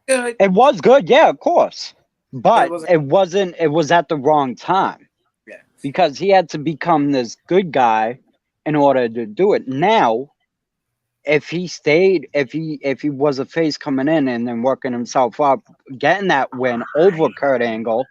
Good. It was good, yeah, of course, but It it wasn't. It was at the wrong time. Yeah. Because he had to become this good guy in order to do it. Now, if he was a face coming in and then working himself up, getting that win over Kurt Angle,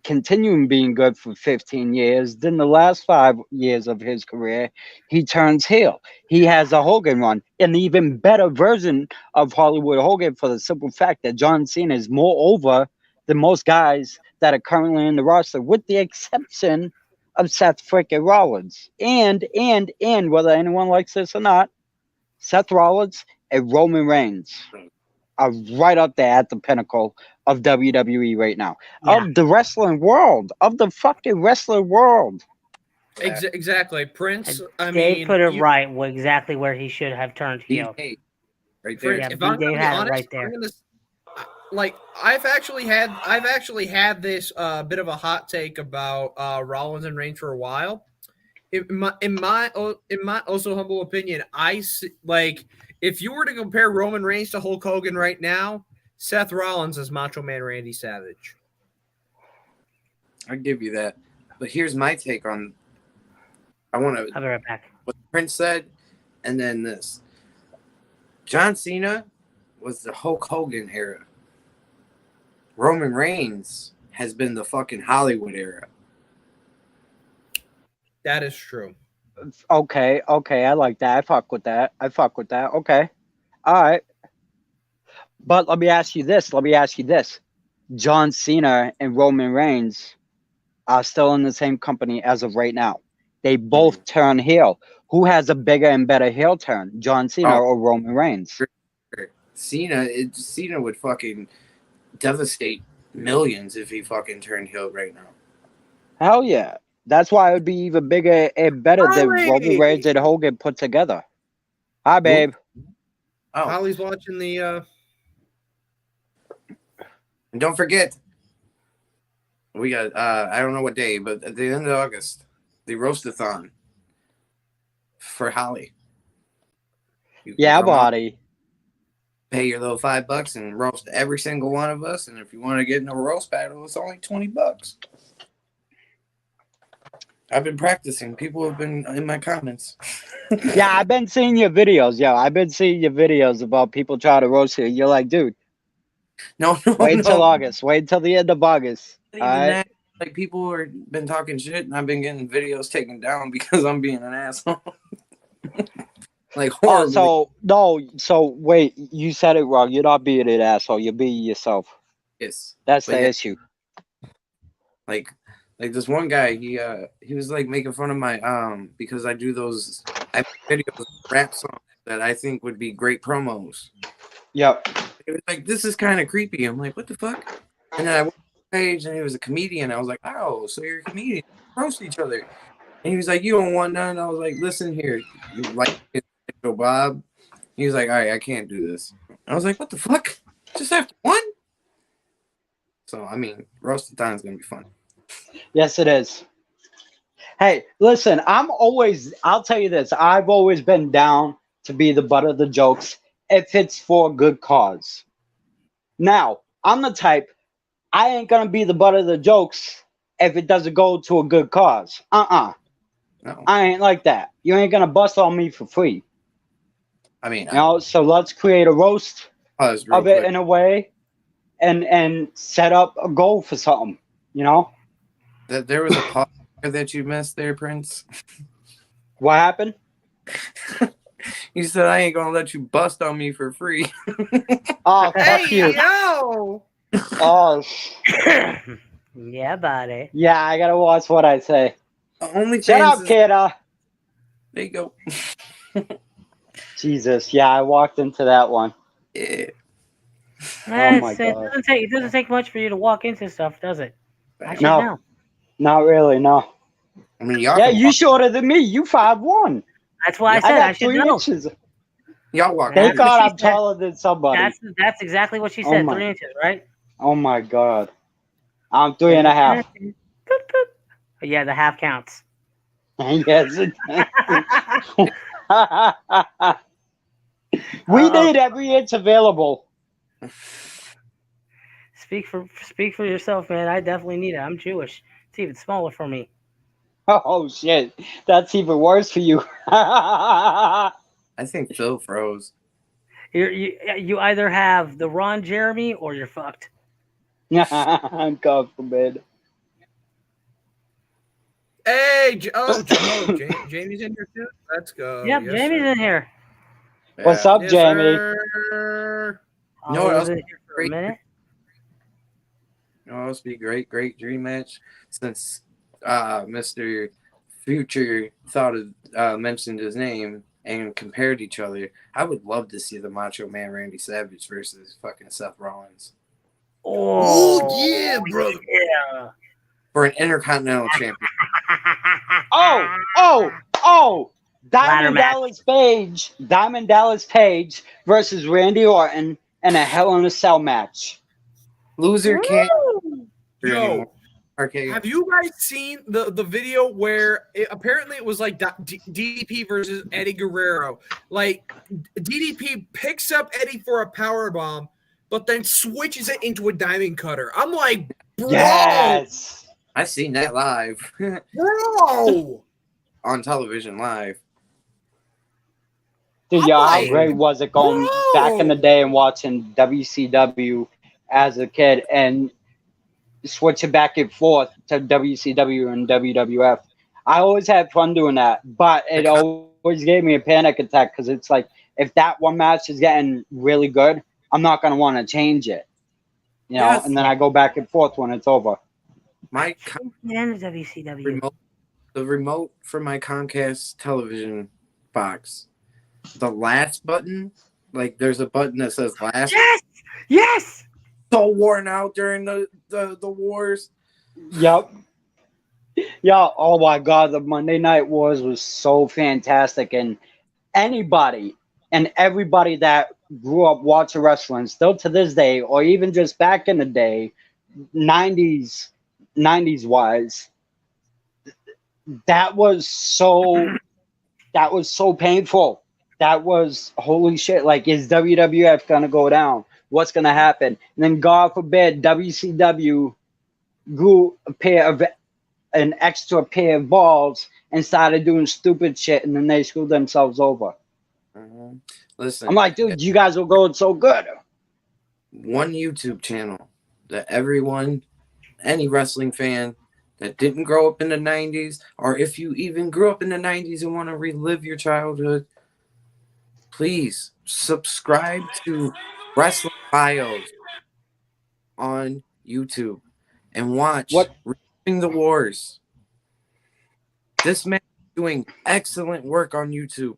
continuing being good for 15 years, then the last 5 years of his career, he turns heel. He has a Hogan run, an even better version of Hollywood Hogan, for the simple fact that John Cena is more over than most guys that are currently in the roster, with the exception of Seth freaking Rollins. And whether anyone likes this or not, Seth Rollins and Roman Reigns are right up there at the pinnacle of WWE right now. Yeah. Of the wrestling world. Of the fucking wrestling world. Exactly, Prince. I Dave mean, put it right exactly where he should have turned heel. Hey, right there. Prince, Yeah, if I'm Dave gonna be had it honest, right there. I'm gonna, I've actually had this bit of a hot take about Rollins and Reigns for a while. In my also humble opinion, if you were to compare Roman Reigns to Hulk Hogan right now, Seth Rollins is Macho Man Randy Savage. I'll give you that. But here's my take on. I want to I'll be right back. what Prince said, and then this. John Cena was the Hulk Hogan era. Roman Reigns has been the fucking Hollywood era. That is true. Okay, I like that. I fuck with that. Okay. All right. But let me ask you this. John Cena and Roman Reigns are still in the same company as of right now. They both turn heel. Who has a bigger and better heel turn, John Cena or Roman Reigns? Cena would fucking devastate millions if he fucking turned heel right now. Hell yeah. That's why it would be even bigger and better than Roman Reigns and Hogan put together. Hi, babe. Oh, Holly's watching the. and don't forget, we got I don't know what day, but at the end of August, the roast-a-thon for Holly. You Yeah, come out, buddy. pay your little $5 and roast every single one of us. And if you want to get in a roast battle, it's only $20. I've been practicing. People have been in my comments. Yeah, I've been seeing your videos. Yeah, I've been seeing your videos about people trying to roast you. You're like, dude, No, wait until August. Wait until the end of August. Even All right? that, like people are been talking shit, and I've been getting videos taken down because I'm being an asshole. Like horribly. So wait, you said it wrong. You're not being an asshole. You're being yourself. Yes, That's but the yeah, issue. Like this one guy, he was like making fun of my because I do I make videos rap songs that I think would be great promos. Yep. It was like, this is kind of creepy. I'm like, what the fuck? And then I went to the page and he was a comedian. I was like, oh, so you're a comedian. Roast each other. And he was like, you don't want none. I was like, listen here, you like Bob. He was like, all right, I can't do this. I was like, what the fuck? Just after one? So I mean, roast-a-thon is gonna be fun. Yes, it is. Hey, listen, I'll tell you this. I've always been down to be the butt of the jokes if it's for a good cause. Now, I'm the type, I ain't gonna be the butt of the jokes if it doesn't go to a good cause. No. I ain't like that. You ain't gonna bust on me for free. I mean, So let's create a roast pause of it in a way and set up a goal for something, you know? That there was a pause that you missed there, Prince. What happened? You said I ain't gonna let you bust on me for free. Oh, fuck you. Yo! Oh, Yeah, buddy. yeah, I gotta watch what I say. Only Shut up, kidda. There you go. Jesus, yeah, I walked into that one. Yeah. Oh my It God. doesn't take much for you to walk into stuff, does it? I should No. know. Not really, no. I mean, y'all Yeah, can you walk, shorter than me. You 5'1". That's why I I said got I should 3 know. inches. y'all walk. Thank That's what God she I'm said. taller than somebody. That's exactly what she Oh said. my- 3 inches, right? Oh my God. I'm 3.5. Boop, boop. Yeah, the half counts. Yes. We need every inch available. Speak for yourself, man. I definitely need it. I'm Jewish. It's even smaller for me. Oh shit, that's even worse for you. I think Phil froze. You either have the Ron Jeremy or you're fucked. God forbid. Hey, Jamie's in here too. Let's go. Yep, Yes, Jamie's sir. in here. What's Yeah. up, Yes, Jamie? sir. You know what I else was in here for a great? minute. Oh, this would be great dream match. Since Mr. Future mentioned his name and compared each other, I would love to see the Macho Man Randy Savage versus fucking Seth Rollins Oh, yeah, brother. Yeah. for an Intercontinental Champion. Oh! Ladder match. Diamond Dallas Page versus Randy Orton in a Hell in a Cell match. Loser can't Yo, anymore. RKO. have you guys seen the video where apparently it was like DDP versus Eddie Guerrero? Like DDP picks up Eddie for a power bomb, but then switches it into a diamond cutter. I'm like, bro, Yes. I seen that live bro. on television live. Dude, yo, how Why? great was it going back in the day and watching WCW as a kid and switching back and forth to WCW and WWF? I always had fun doing that, but it always gave me a panic attack because it's like if that one match is getting really good, I'm not gonna want to change it, you know. Yes. And then I go back and forth when it's over. My And WCW. the remote for my Comcast television box, the last button, like there's a button that says last. Yes, yes. So worn out during the wars. Yep. Yeah. Oh my God, the Monday Night Wars was so fantastic, and anybody and everybody that grew up watching wrestling, still to this day, or even just back in the day, 90s wise, that was so painful. That was holy shit. Like, is WWF gonna go down? What's gonna happen? And then God forbid WCW grew an extra pair of balls and started doing stupid shit, and then they screwed themselves over. Mm-hmm. Listen, I'm like, dude, you guys were going so good. one YouTube channel that any wrestling fan that didn't grow up in the 90s, or if you even grew up in the 90s and want to relive your childhood, please subscribe to Wrestling Bios on YouTube and watch Reliving the Wars. This man is doing excellent work on YouTube.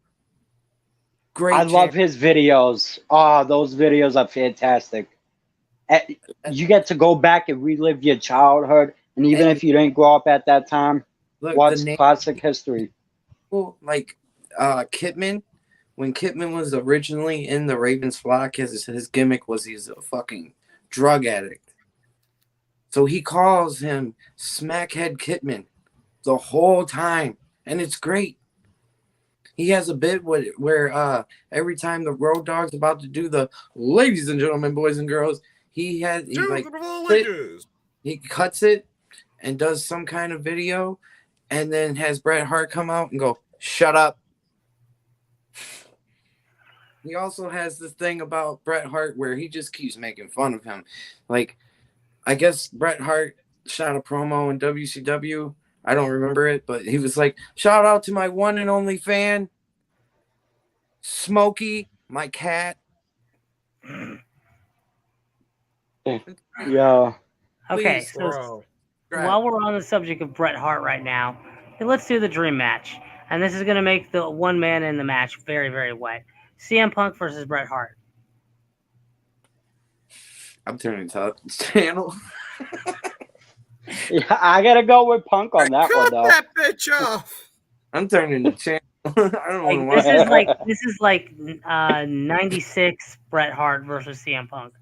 Great. I love his videos. Oh, those videos are fantastic. You get to go back and relive your childhood, and even if you didn't grow up at that time, watch classic history. Like Kitman, when Kitman was originally in the Ravens flock, his gimmick was he's a fucking drug addict. So he calls him Smackhead Kitman the whole time, and it's great. He has a bit where every time the Road Dogg's about to do the ladies and gentlemen, boys and girls, he cuts it and does some kind of video, and then has Bret Hart come out and go, "Shut up." He also has this thing about Bret Hart where he just keeps making fun of him. Like, I guess Bret Hart shot a promo in WCW. I don't remember it, but he was like, "Shout out to my one and only fan, Smokey, my cat." Yeah. Okay, Please, so while we're on the subject of Bret Hart right now, let's do the dream match. And this is going to make the one man in the match very, very wet. CM Punk versus Bret Hart. I'm turning to the channel. Yeah, I gotta go with Punk on that one, Cut though. that bitch off. I'm turning the channel. I don't want to watch. This is like 96 Bret Hart versus CM Punk.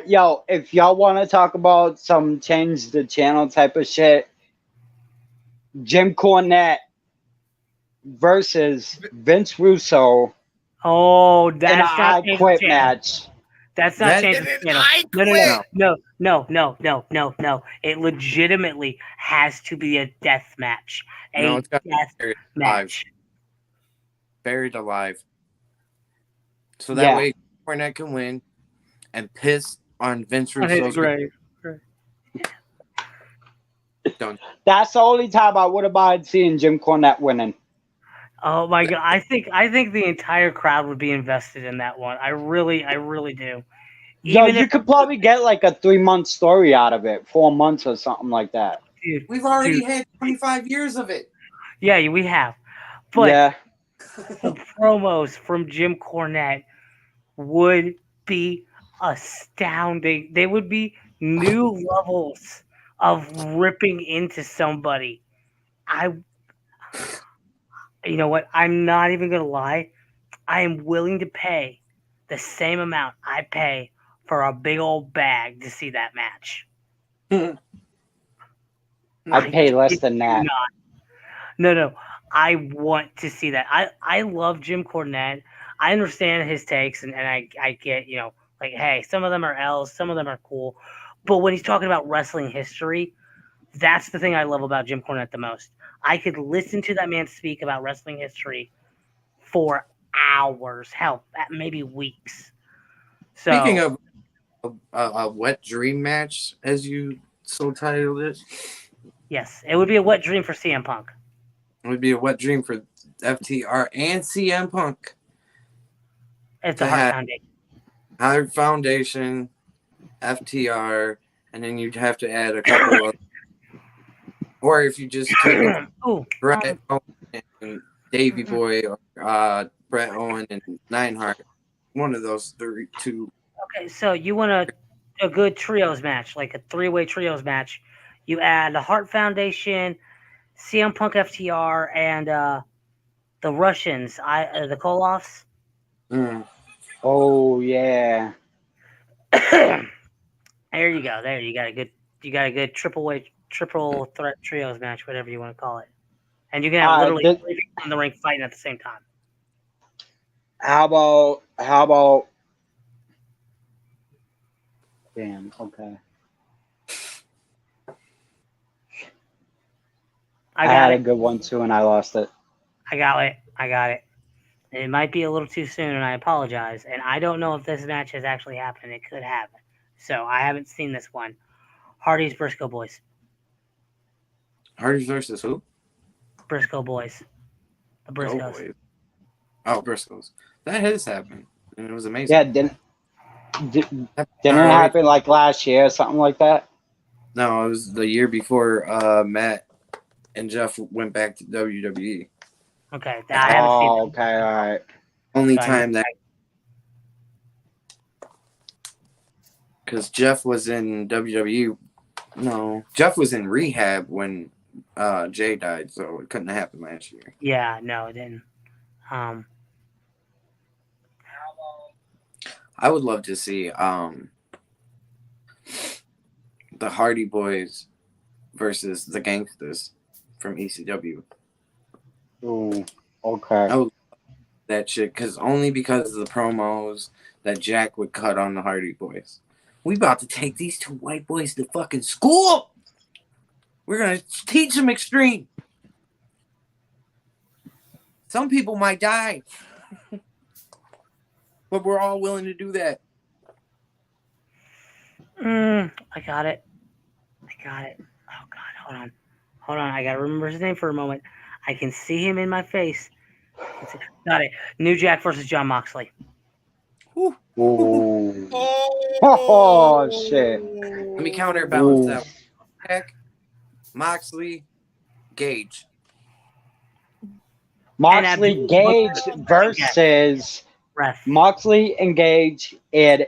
Yo, if y'all want to talk about some change the channel type of shit, Jim Cornette versus Vince Russo. Oh, that's an not I Quit match. That's not changing the channel. No. It legitimately has to be a death match. It's got death match. Buried alive. So that way Cornette can win and piss on Vince Russo's grave. Done. That's the only time I would have minded seeing Jim Cornette winning. Oh my God! I think the entire crowd would be invested in that one. I really do. You could probably get like a 3-month story out of it, 4 months or something like that. Dude, we've already had 25 years of it. Yeah, we have. But the promos from Jim Cornette would be astounding. They would be new levels of ripping into somebody. You know what? I'm not even going to lie. I am willing to pay the same amount I pay for a big old bag to see that match. I'd pay less than that. No. I want to see that. I love Jim Cornette. I understand his takes, and I get, like, hey, some of them are L's, some of them are cool. But when he's talking about wrestling history, that's the thing I love about Jim Cornette the most. I could listen to that man speak about wrestling history for hours, hell, maybe weeks. So, Speaking of a wet dream match, as you so titled it, yes, it would be a wet dream for CM Punk. it would be a wet dream for FTR and CM Punk. It's To a Heart have- Foundation. Howard Foundation, FTR, and then you'd have to add a couple of, or if you just took Ooh, Brett Owen and Davey Boy, or Brett Owen and Neidhart, one of those two. okay, so you want a good trios match, like a three-way trios match. You add the Heart Foundation, CM Punk, FTR, and the Russians, the Koloffs. Oh yeah. There you go. There you got a good triple threat trios match, whatever you want to call it. And you can have literally three people in the ring fighting at the same time. How about damn, okay. I had a good one too and I lost it. I got it. It might be a little too soon and I apologize. And I don't know if this match has actually happened. It could happen. So I haven't seen this one. Hardy's Briscoe Boys. Hardy's versus who? Briscoe Boys. The Briscoes. Oh, Briscoes. That has happened. And it was amazing. Yeah, didn't it happen like last year or something like that? No, it was the year before Matt and Jeff went back to WWE. Okay. I haven't seen that. Okay, all right. Only So time that, because Jeff was in WWE. No, Jeff was in rehab when Jay died, so it couldn't happen last year. Yeah, no, it didn't. I would love to see the Hardy Boys versus the Gangsters from ECW. Ooh, okay. I would love that shit because of the promos that Jack would cut on the Hardy Boys. We about to take these two white boys to fucking school. We're gonna teach them extreme. Some people might die, but we're all willing to do that. I got it. Oh God, hold on. I gotta remember his name for a moment. I can see him in my face. Got it. New Jack versus John Moxley. Ooh. Oh shit. Let me counterbalance that. Jack, Moxley, Gage. Moxley Gage versus Ref. Moxley and Gage and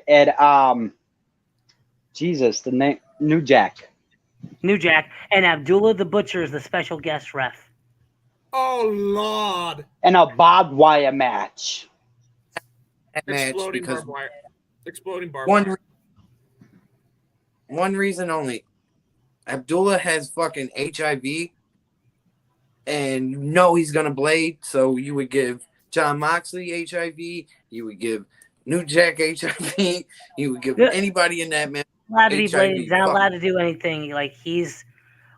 Jesus, the name New Jack. New Jack and Abdullah the Butcher is the special guest ref. Oh Lord! And a barbed wire match. That match Exploding because barbed wire. Exploding barbed wire. One reason only. Abdullah has fucking HIV, and you know he's gonna blade. So you would give John Moxley HIV. You would give New Jack HIV. You would give anybody in that match. Allowed to be HIV, bladed. He's not fuck. allowed to do anything. Like he's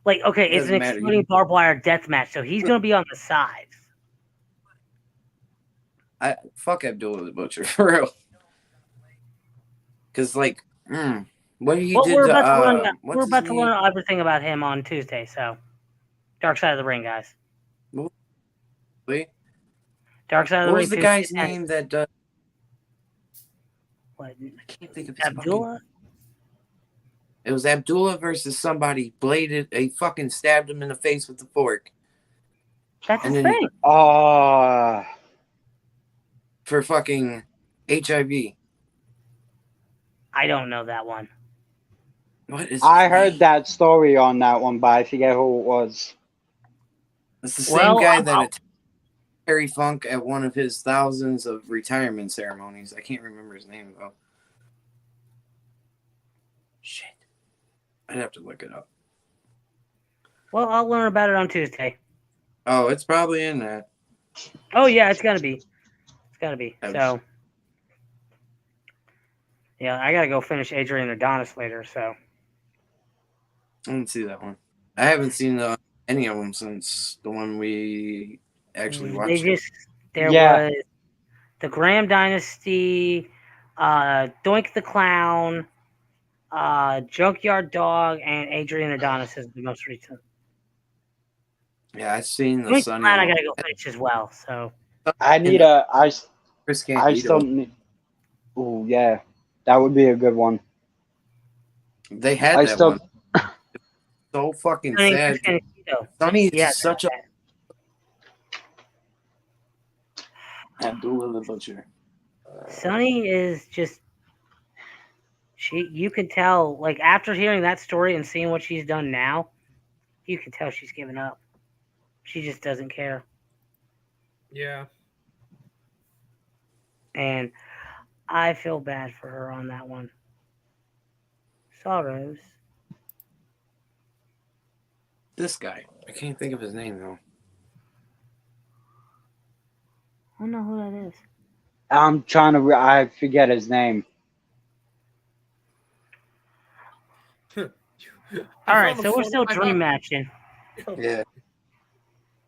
like okay, it's Doesn't an matter. exploding barbed wire death match, so he's gonna be on the sides. Fuck Abdullah the Butcher for real. Cause like, what he did We're to about to learn everything about him on Tuesday. So, Dark Side of the Ring, guys. Dark Side of the What Ring. was the Tuesday guy's night. name that? What? I can't think of his Abdullah. It was Abdullah versus somebody bladed. He fucking stabbed him in the face with a fork. That's his And then- thing. For fucking HIV. I don't know that one. What is? I his heard name? that story on that one, but I forget who it was. It's the same Well, guy that attacked Terry Funk at one of his thousands of retirement ceremonies. I can't remember his name though. Shit. I'd have to look it up. Well, I'll learn about it on Tuesday. Oh, it's probably in that. Oh yeah, it's gotta be. It's gotta be. Ouch. So. Yeah, I gotta go finish Adrian Adonis later. So. I didn't see that one. I haven't seen any of them since the one we actually watched. There Yeah. was the Graham Dynasty, Doink the Clown, Junkyard Dog, and Adrian Adonis is the most recent. Yeah, I've seen the Doink the Sunny Clown I one. gotta go finish as well. So I need a Chris I still Candido. need. Oh yeah, that would be a good one. They had I that still. one. So fucking I mean, sad. Chris Candido. Sunny is Yeah, such a Abdullah the Butcher. Sunny is just you can tell, like, after hearing that story and seeing what she's done now, you can tell she's given up. She just doesn't care. Yeah. And I feel bad for her on that one. Sorrows. This guy. I can't think of his name though. I don't know who that is. I'm trying to. I forget his name. All right, so we're still dream matching. Yeah.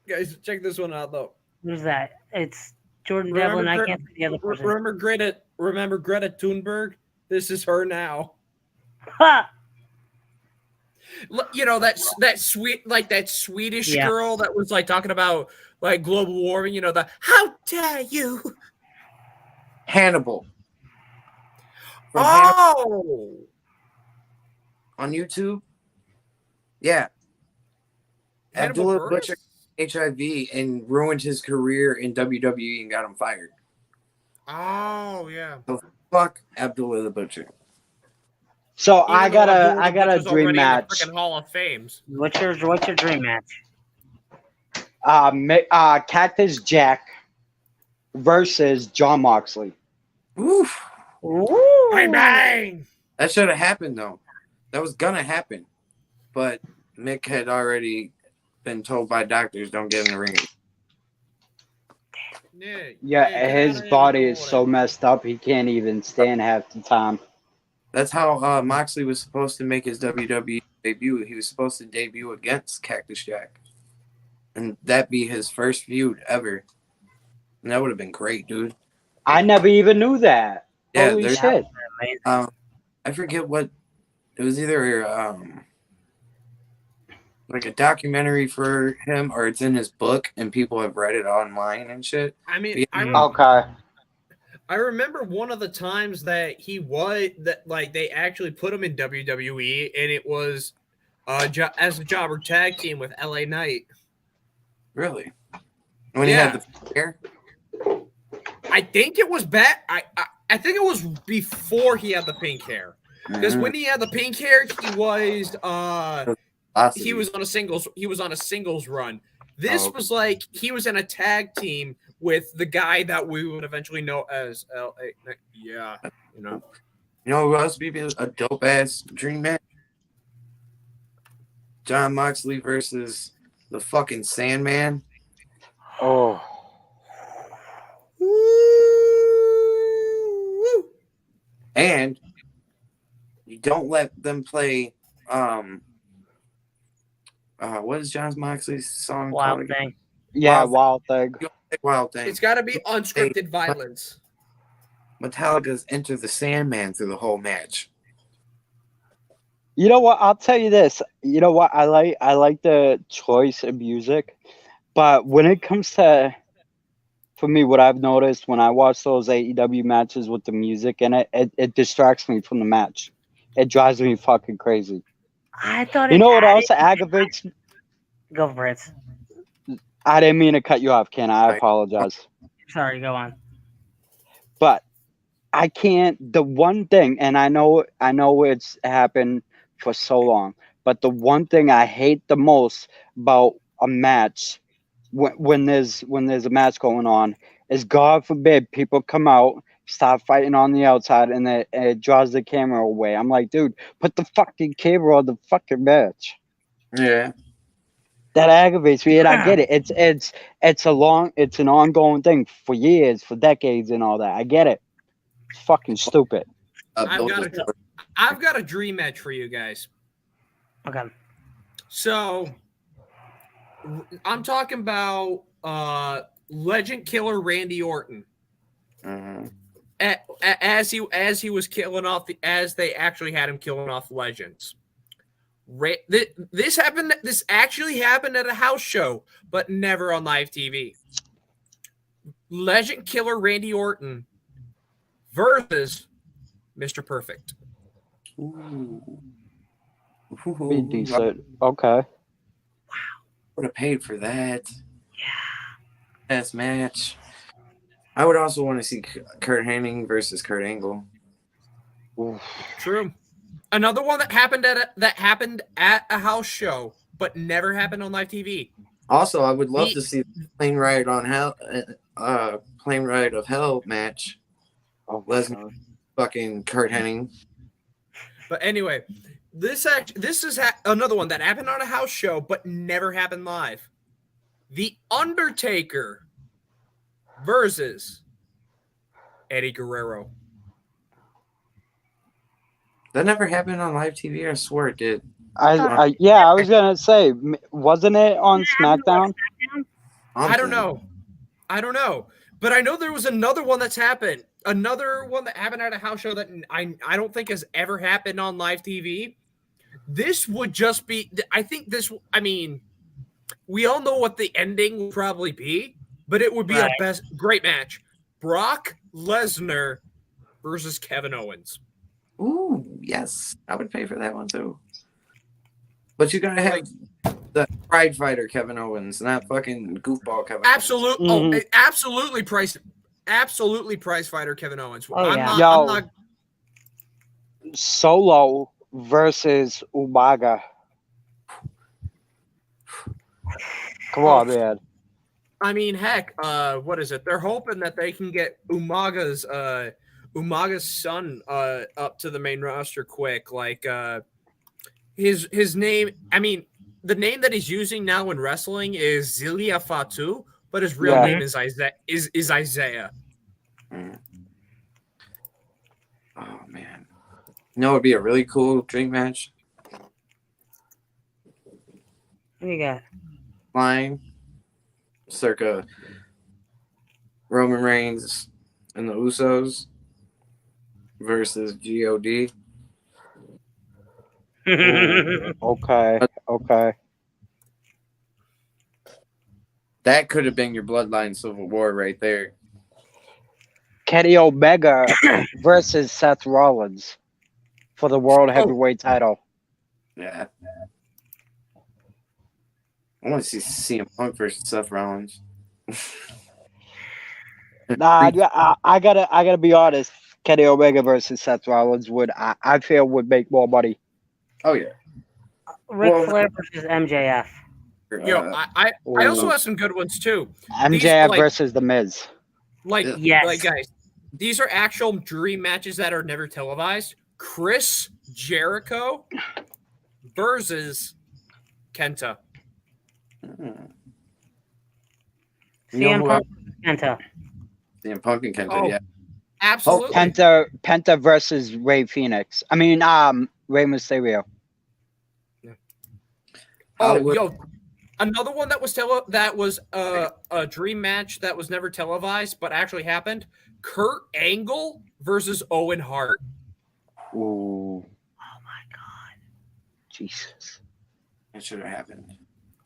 Guys, check this one out though. Who's that? It's Jordan Devlin. I can't see the other person. Remember Greta Thunberg? This is her now. Ha! You know that sweet, like that Swedish Yeah. girl that was like talking about like global warming. You know, the how dare you? Hannibal. From Hannibal Oh, on YouTube. Yeah. Hannibal Abdullah Buress? Butcher HIV and ruined his career in WWE and got him fired. Oh yeah. Fuck Abdullah the Butcher. So Even I though got Abdullah a the Butcher's dream already in the match. frickin' Hall of Fames. What's your dream match? Cactus Jack versus John Moxley. Oof. Ooh. Bang bang. That should have happened though. That was gonna happen. But Mick had already been told by doctors don't get in the ring. Yeah, Yeah, get his outta here, body go is with so it. messed up he can't even stand half the time. That's how Moxley was supposed to make his WWE debut. He was supposed to debut against Cactus Jack. And that be his first feud ever. And that would have been great, dude. I never even knew that. Yeah, Holy there's shit. Amazing. I forget what it was, either like a documentary for him or it's in his book and people have read it online and shit. I mean, Yeah. Okay. I remember one of the times that he was that like they actually put him in WWE and it was as a jobber tag team with LA Knight. Really? When Yeah. he had the hair? I think it was back. I think it was before he had the pink hair. Because when he had the pink hair, he was on a singles run. This was like he was in a tag team with the guy that we would eventually know as LA. Yeah, you know. You know who else would be a dope ass dream match? John Moxley versus the fucking Sandman. Oh. And you don't let them play what is John Moxley's song called Wild again? thing. Yeah, Wild Wild Thing. Wild Thing. It's got to be unscripted violence. Metallica's Enter the Sandman through the whole match. You know what? I'll tell you this. You know what? I like the choice of music, but when it comes to, for me, what I've noticed when I watch those AEW matches with the music in it, it distracts me from the match. It drives me fucking crazy. I thought You it know what added- else aggravates? Go for it. I didn't mean to cut you off, Ken. I apologize. Sorry, go on. But I can't. The one thing, and I know it's happened for so long, but the one thing I hate the most about a match, when there's a match going on, is God forbid people come out, start fighting on the outside, and it draws the camera away. I'm like, dude, put the fucking camera on the fucking match. Yeah. That aggravates me, and I get it. It's an ongoing thing for years, for decades, and all that. I get it. It's fucking stupid. I've got a dream match for you guys. Okay. So I'm talking about Legend Killer Randy Orton. Mhm. As he was killing off as they actually had him killing off legends. This happened. This actually happened at a house show, but never on live TV. Legend Killer Randy Orton versus Mr. Perfect. Ooh. Be decent. Okay. Would have paid for that. Yeah. Best match. I would also want to see Kurt Hennig versus Kurt Angle. Oof. True. Another one that happened at a house show, but never happened on live TV. Also, I would love to see the Plane Ride on Hell, Plane Ride of Hell match. Oh my Lesnar, God. fucking Kurt Hennig. But anyway, this is another one that happened on a house show, but never happened live. The Undertaker versus Eddie Guerrero. That never happened on live TV. I swear it did. I was gonna say, wasn't it on SmackDown? I don't know. But I know there was another one that's happened. Another one that happened at a house show that I don't think has ever happened on live TV. This would just be. I think this. I mean, we all know what the ending will probably be, but it would be a great match. Brock Lesnar versus Kevin Owens. Ooh, yes. I would pay for that one too. But you gotta have the Pride Fighter Kevin Owens, not fucking goofball Kevin Absolutely, Owens. absolutely prize fighter Kevin Owens. Oh, yeah. I'm not Solo versus Umaga. Come on, man. I mean, heck, what is it? They're hoping that they can get Umaga's son up to the main roster quick. Like his name. I mean, the name that he's using now in wrestling is Zilia Fatu, but his real name is Isaiah. Mm. Oh man, you know, it'd be a really cool dream match. What do you got? Line, circa Roman Reigns and the Usos versus God. Okay. That could have been your Bloodline Civil War right there. Kenny Omega versus Seth Rollins for the World Heavyweight title. Yeah. I want to see CM Punk versus Seth Rollins. Nah, I gotta be honest. Kenny Omega versus Seth Rollins I feel would make more money. Oh yeah. Ric Flair versus MJF. Yo, I also have some good ones too. MJF versus The Miz. Yes. Like guys, these are actual dream matches that are never televised. Chris Jericho versus Kenta. CM Punk versus Kenta. CM Punk and Kenta, Oh, yeah. Absolutely. Penta versus Rey Phoenix. I mean, Rey Mysterio. Yo, another one that was a dream match that was never televised but actually happened. Kurt Angle versus Owen Hart. Ooh, Oh my God. Jesus. It should have happened.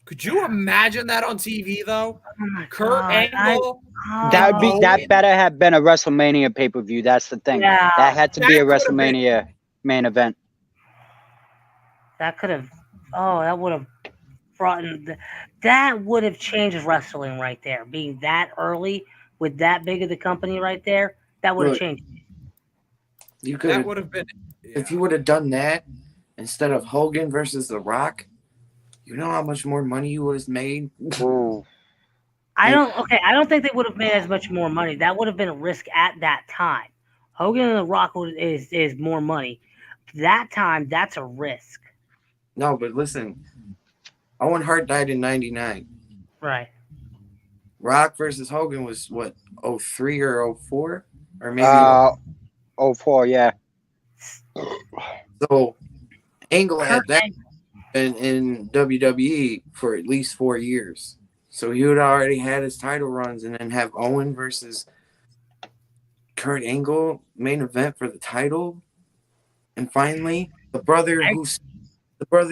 Could you imagine that on TV though? Oh my Kurt God. Angle. That better have been a WrestleMania pay-per-view. That's the thing. Yeah. That had to be a That could've been. WrestleMania main event. That could have. Oh, that would have brought in. That would have changed wrestling right there. Being that early with that big of the company right there, that would have Look, changed. You could That have, would have been. if you would have done that instead of Hogan versus The Rock, you know how much more money you would have made? Ooh. I don't think they would have made as much more money. That would have been a risk at that time. Hogan and The Rock is more money. That time, that's a risk. No, but listen, Owen Hart died in 99. Right. Rock versus Hogan was what, 03 or 04? Or maybe 04, yeah. so Angle had that in WWE for at least 4 years. So he would already had his title runs, and then have Owen versus Kurt Angle main event for the title, and finally the brother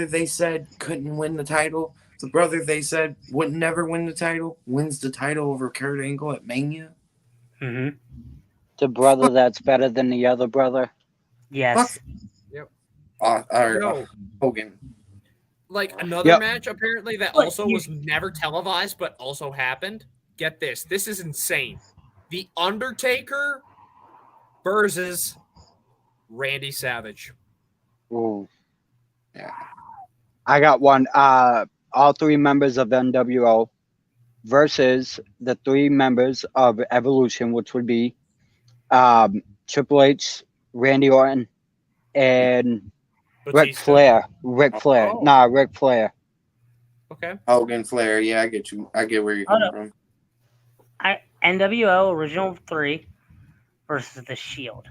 they said couldn't win the title, the brother they said would never win the title, wins the title over Kurt Angle at Mania. Mm-hmm. The brother that's better than the other brother. Yes. Hogan. Like another Yep. match apparently that But also was never televised but also happened. Get this. This is insane. The Undertaker versus Randy Savage. Ooh. Yeah. I got one. All three members of NWO versus the three members of Evolution, which would be Triple H, Randy Orton, and Ric Batista. Flair. Ric Flair. Oh. Nah, Ric Flair. Okay. Hogan, Flair. Yeah, I get you. I get where you're coming from. NWO original 3 versus the Shield.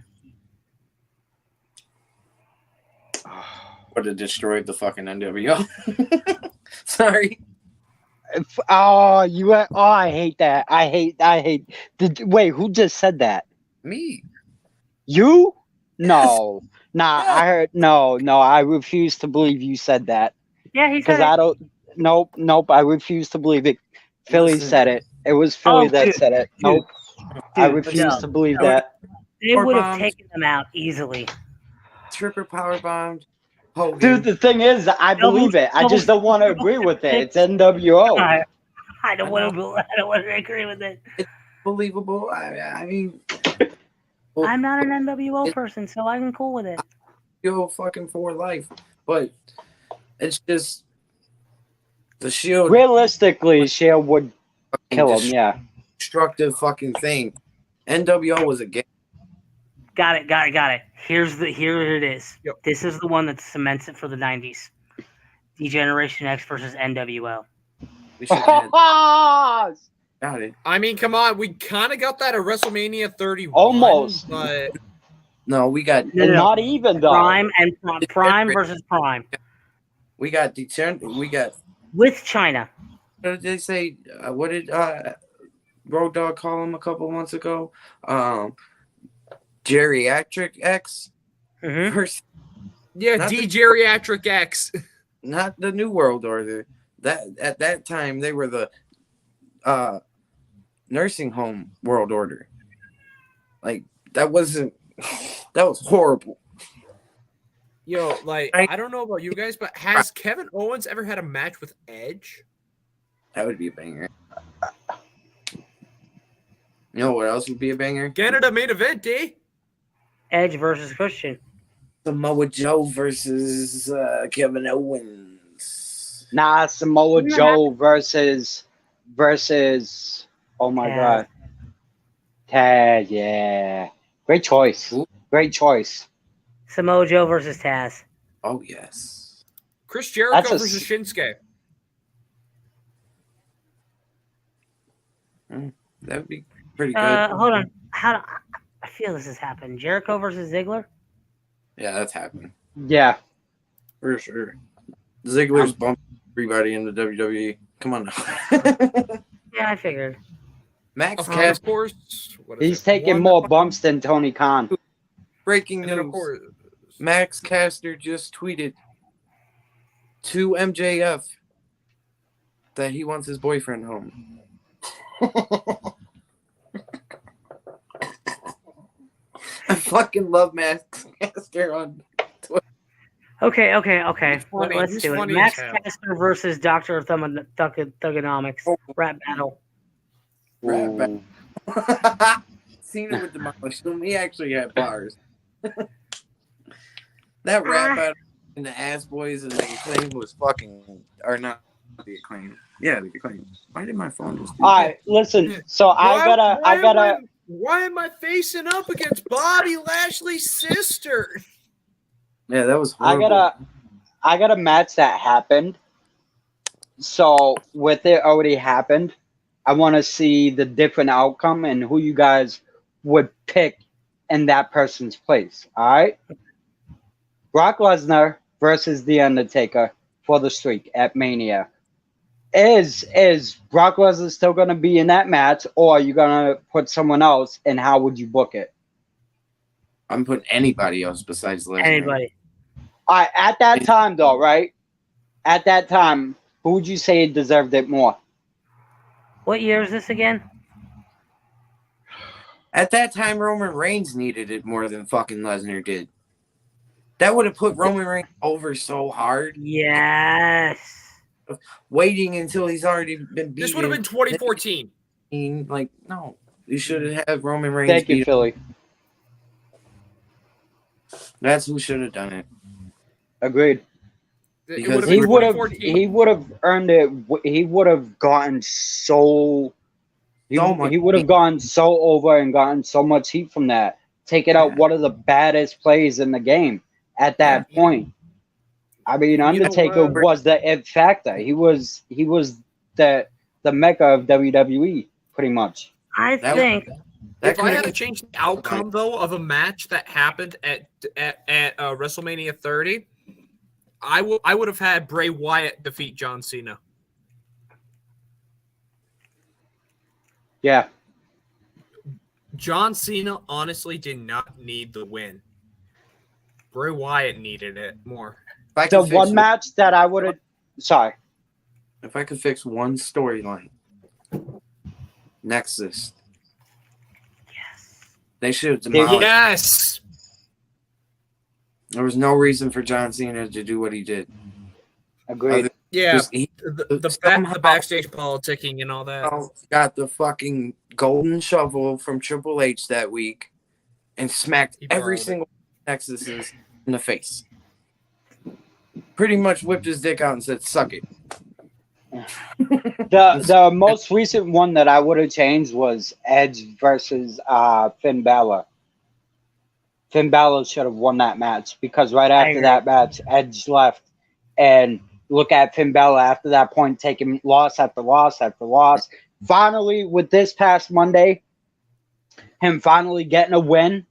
Would have destroyed the fucking NWO. Sorry. I hate that. I hate. Wait, who just said that? Me. You? No. Nah, I heard. No. I refuse to believe you said that. Yeah, he said Because it. I don't. Nope. I refuse to believe it. Philly Listen. said it. It was Philly Oh, that dude, said it. Nope. I refuse no, to believe no. that. They would have bombs. taken them out easily. Triple power bombed. Hogan. Dude, the thing is, I believe it. I just don't want to agree with it. It's NWO. I don't want to agree with it. Believable. I mean, I'm not an NWO person, so I'm cool with it. go fucking for life. But it's just the Shield Realistically, Shield would kill him. Yeah. destructive fucking thing. NWO was a game. Got it. Here it is. Yep. This is the one that cements it for the 90s. D-Generation X versus NWO. We should have got it. I mean, come on. We kind of got that at WrestleMania 31. Almost. But No, we got No. Not even though. Prime and Prime versus Prime we got with China. what did they say? What did Road Dogg call him a couple months ago? Geriatric X Mm-hmm. versus yeah, Not D-Geriatric X. not the New World Order. That at that time they were the nursing home world order. Like that was horrible. Yo, like, I don't know about you guys, but has Kevin Owens ever had a match with Edge? That would be a banger. You know what else would be a banger? Canada main event, D. Edge versus Christian. Samoa Joe versus Kevin Owens. Nah, Samoa Joe versus. Oh my God. Taz, yeah. Great choice. Ooh. Great choice. Samoa Joe versus Taz. Oh yes. Chris Jericho That's a versus Shinsuke. That would be pretty good. Hold on. I feel this has happened. Jericho versus Ziggler. Yeah, that's happening Yeah. for sure. Ziggler's bumped everybody in the WWE. Come on now. Yeah, I figured. Max Of Caster, course. What is He's it? taking One- more bumps than Tony Khan. breaking And then, of news. course, Max Caster just tweeted to MJF that he wants his boyfriend home. I fucking love Max Caster on Okay. funny. Let's He's do it. funny Max as hell. Caster versus Doctor of Thugonomics. Rap battle. Rap battle. Ooh. Seen it with Demolish Him. He actually had bars. That rap battle in the Ass Boys and the Acclaim was fucking, or not the Acclaim. Yeah, the Acclaim. Why did my phone just do All that? right, listen. So I gotta. Why am I facing up against Bobby Lashley's sister? Yeah, that was horrible. I got a match that happened. So with it already happened, I want to see the different outcome and who you guys would pick in that person's place. All right. Brock Lesnar versus The Undertaker for the streak at Mania. Is Brock Lesnar still going to be in that match, or are you going to put someone else? And how would you book it? I'm putting anybody else besides Lesnar. Anybody. All right, at that time, though, right? At that time, who would you say deserved it more? What year is this again? At that time, Roman Reigns needed it more than fucking Lesnar did. That would have put Roman Reigns over so hard. Yes. Waiting until he's already been beaten. This would have been 2014. Like, no. You should have had Roman Reigns Thank you, beat him. Philly. That's who should have done it. Agreed. It Because would have He been would have. 2014. He would have earned it. He would have gotten so. He much would have heat. gone so over and gotten so much heat from that. Taking out Yeah. one of the baddest plays in the game at that point. I mean, know Undertaker what? was the it factor. He was the mecca of WWE, pretty much. I That- think If I had to could've- change the outcome though of a match that happened at WrestleMania 30, I would have had Bray Wyatt defeat John Cena. Yeah. John Cena honestly did not need the win. Bray Wyatt needed it more. If I The could fix one match that I would have. Sorry. If I could fix one storyline, Nexus. yes. They should have demolished. Yes. There was no reason for John Cena to do what he did. Agreed. Yeah. Just- he The backstage politicking and all that. got the fucking golden shovel from Triple H that week and smacked He every borrowed it. single Nexuses in the face. Pretty much whipped his dick out and said, "Suck it." The most recent one that I would have changed was Edge versus Finn Balor. Finn Balor should have won that match because right after agree. that match, Edge left. And look at Finn Balor after that point, taking loss after loss after loss. Finally, with this past Monday, him finally getting a win.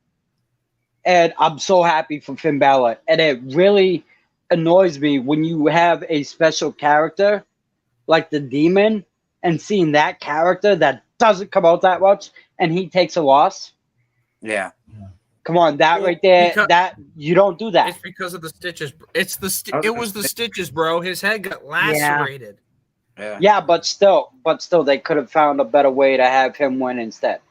And I'm so happy for Finn Balor. And it really annoys me when you have a special character like the Demon and seeing that character that doesn't come out that much and he takes a loss. Yeah. Come on, that Well, right there, because- that you don't do that. It's because of the stitches. It's the I was it gonna was the say- stitches, bro. His head got lacerated. Yeah. Yeah, but still, they could have found a better way to have him win instead.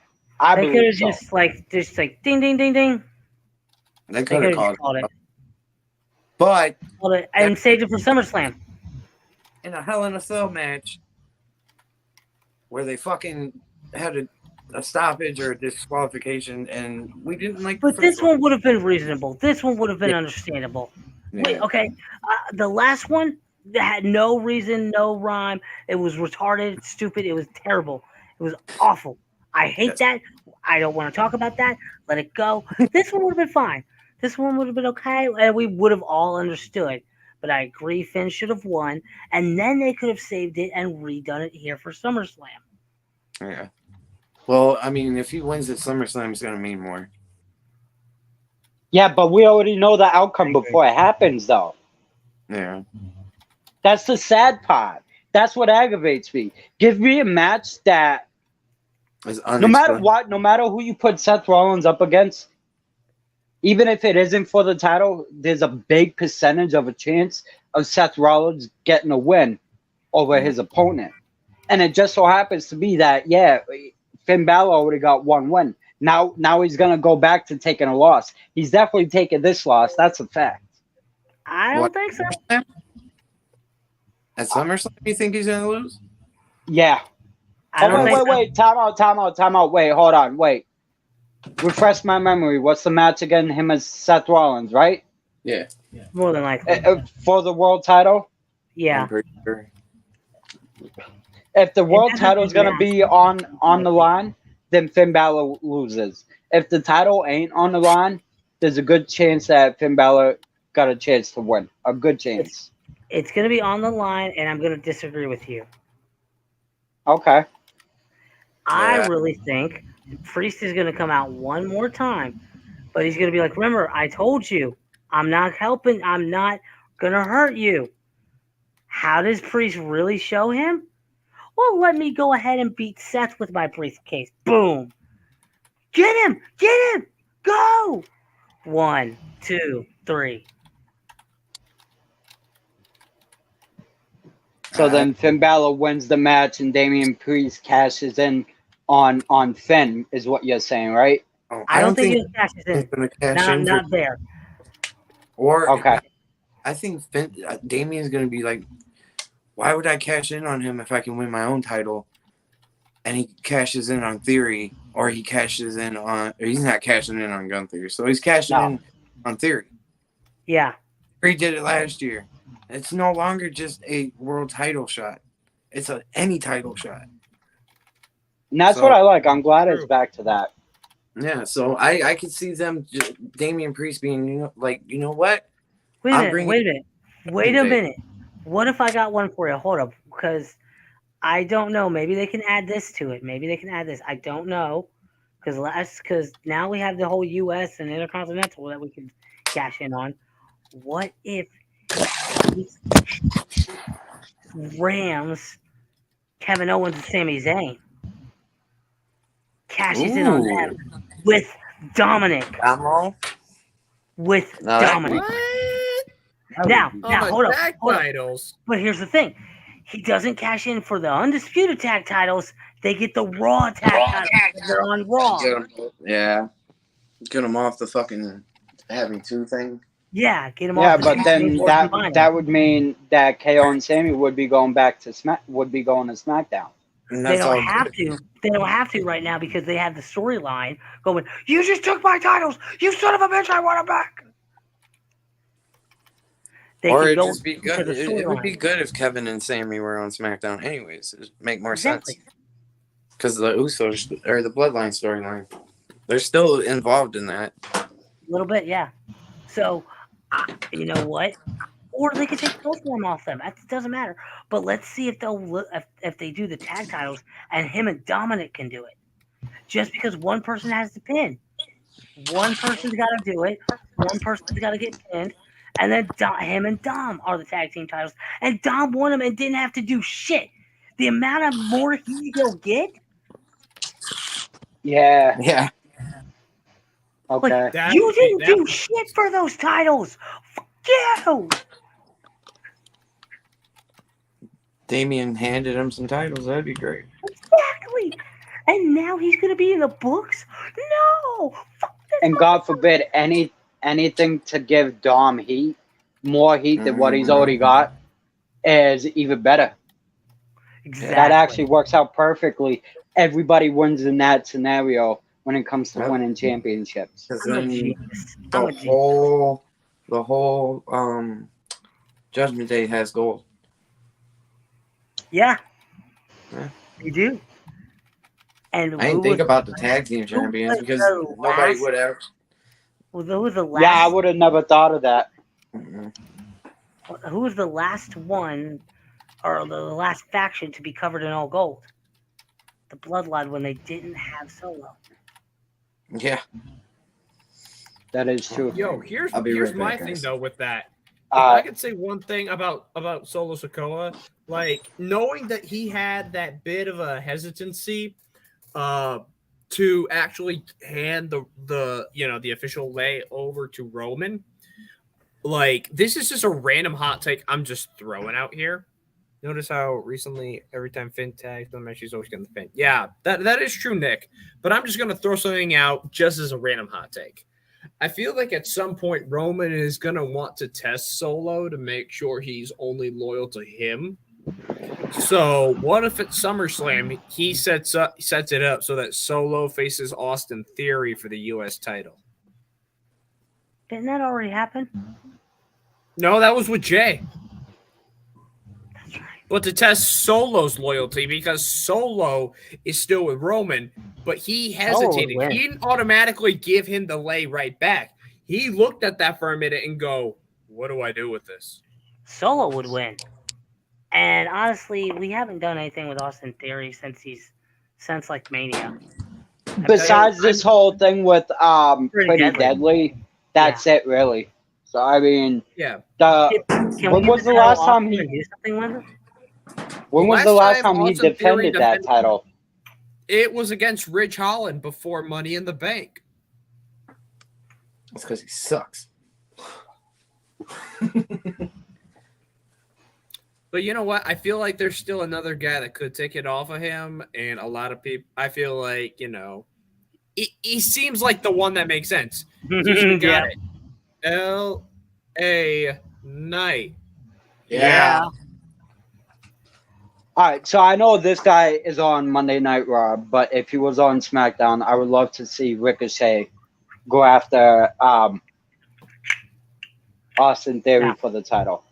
I They could believe have so. just ding ding ding ding. They They could could have have called just called it. But Called it and saved it for SummerSlam. in a Hell in a Cell match where they fucking had a stoppage or a disqualification and we didn't like the But this first one would have been reasonable. This one would have been Yeah. understandable. Yeah. Wait, okay. The last one that had no reason, no rhyme. It was retarded, stupid. It was terrible. It was awful. I hate that. I don't want to talk about that. Let it go. This one would have been fine. This one would have been okay, and we would have all understood. But I agree, Finn should have won, and then they could have saved it and redone it here for SummerSlam. Yeah. Well, I mean, if he wins at SummerSlam, it's going to mean more. Yeah, but we already know the outcome I agree. before it happens, though. Yeah. That's the sad part. That's what aggravates me. Give me a match that It's no matter what, no matter who you put Seth Rollins up against, even if it isn't for the title, there's a big percentage of a chance of Seth Rollins getting a win over his opponent. And it just so happens to be that, yeah, Finn Balor already got one win. Now he's going to go back to taking a loss. He's definitely taking this loss. That's a fact. I don't What? think so. At SummerSlam, you think he's going to lose? Yeah. I don't think so. Wait. Time out. Wait, hold on. Wait. Refresh my memory. What's the match again? Him as Seth Rollins, right? Yeah. More than likely. For the world title? Yeah. I'm pretty sure. If the world doesn't title is going to matter. be on the line, then Finn Balor loses. If the title ain't on the line, there's a good chance that Finn Balor got a chance to win. A good chance. It's going to be on the line, and I'm going to disagree with you. Okay. I Yeah. really think Priest is going to come out one more time, but he's going to be like, remember, I told you, I'm not helping. I'm not going to hurt you. How does Priest really show him? Well, let me go ahead and beat Seth with my briefcase. Boom. Get him! Get him! Go! 1, 2, 3. So then Finn Balor wins the match and Damian Priest cashes in on Finn, is what you're saying, right? Oh, I don't think he cashes he's in. gonna cash Not, in not there. or Okay. I think Damien's gonna be like, why would I cash in on him if I can win my own title? And he cashes in on Theory, or he cashes in on. Or he's not cashing in on Gunther, so he's cashing in on Theory. Yeah. Theory did it last year. It's no longer just a world title shot; it's any title shot. And that's what I like. I'm glad it's back to that. Yeah, so I could see them, Damian Priest being, you know what? Wait a minute. What if I got one for you? Hold up, because I don't know. Maybe they can add this to it. Maybe they can add this. I don't know, because now we have the whole U.S. and Intercontinental that we can cash in on. What if Rams, Kevin Owens, and Sami Zayn cashes in on them with Dominic? With Dominic. Now, hold up. Titles. But here's the thing. He doesn't cash in for the Undisputed Tag titles. They get the Raw Tag titles. They're on Raw. Get them off the fucking having two thing. Yeah, get them off. Yeah, but then that would mean that KO and Sammy would be going back to SmackDown. They don't have to. They don't have to right now because they have the storyline going. You just took my titles. You son of a bitch! I want them back. Or it'd just be good. It would be good if Kevin and Sammy were on SmackDown, anyways. It'd make more sense. Because the Usos or the Bloodline storyline, they're still involved in that. A little bit, yeah. So, you know what? Or they could take both of them off them. It doesn't matter. But let's see if if they do the tag titles and him and Dominic can do it. Just because one person has the pin, one person's got to do it. One person's got to get pinned, and then him and Dom are the tag team titles. And Dom won them and didn't have to do shit. The amount of more he'll get. Yeah. Yeah. Okay. Like, you didn't do shit for those titles. Fuck you. Damian handed him some titles. That'd be great. Exactly. And now he's going to be in the books? No. Fuck this. And God forbid anything to give Dom more heat than what he's already got, is even better. Exactly. That actually works out perfectly. Everybody wins in that scenario when it comes to winning championships. Because then the whole Judgment Day has gold. Yeah. You do. And I didn't think about the tag team champions because nobody would ever. Well, who was the last? Yeah, I would have never thought of that. Who was the last one, or the last faction to be covered in all gold? The Bloodline, when they didn't have Solo. Yeah. That is true. Yo, here's my thing though with that. I could say one thing about Solo Sikoa, like knowing that he had that bit of a hesitancy to actually hand the official lay over to Roman. Like, this is just a random hot take I'm just throwing out here. Notice how recently every time Finn tags them, she's always getting the pin. Yeah, that is true, Nick. But I'm just gonna throw something out just as a random hot take. I feel like at some point Roman is going to want to test Solo to make sure he's only loyal to him. So what if at SummerSlam he sets it up so that Solo faces Austin Theory for the U.S. title? Didn't that already happen? No, that was with Jay. That's right. But to test Solo's loyalty, because Solo is still with Roman, but he hesitated. He didn't automatically give him the lay right back. He looked at that for a minute and go, what do I do with this? Solo would win. And honestly, we haven't done anything with Austin Theory since like Mania. Besides this whole thing with Pretty Deadly, that's it really. So I mean, Yeah. Can when we was just the tell last time Austin to he? do something with it? When was the last time he Austin Theory defended that title? It was against Ridge Holland before Money in the Bank. That's because he sucks. But you know what? I feel like there's still another guy that could take it off of him, and a lot of people. I feel like he seems like the one that makes sense. So you got it. L.A. Knight. Yeah. All right, so I know this guy is on Monday Night Raw, but if he was on SmackDown, I would love to see Ricochet go after Austin Theory for the title.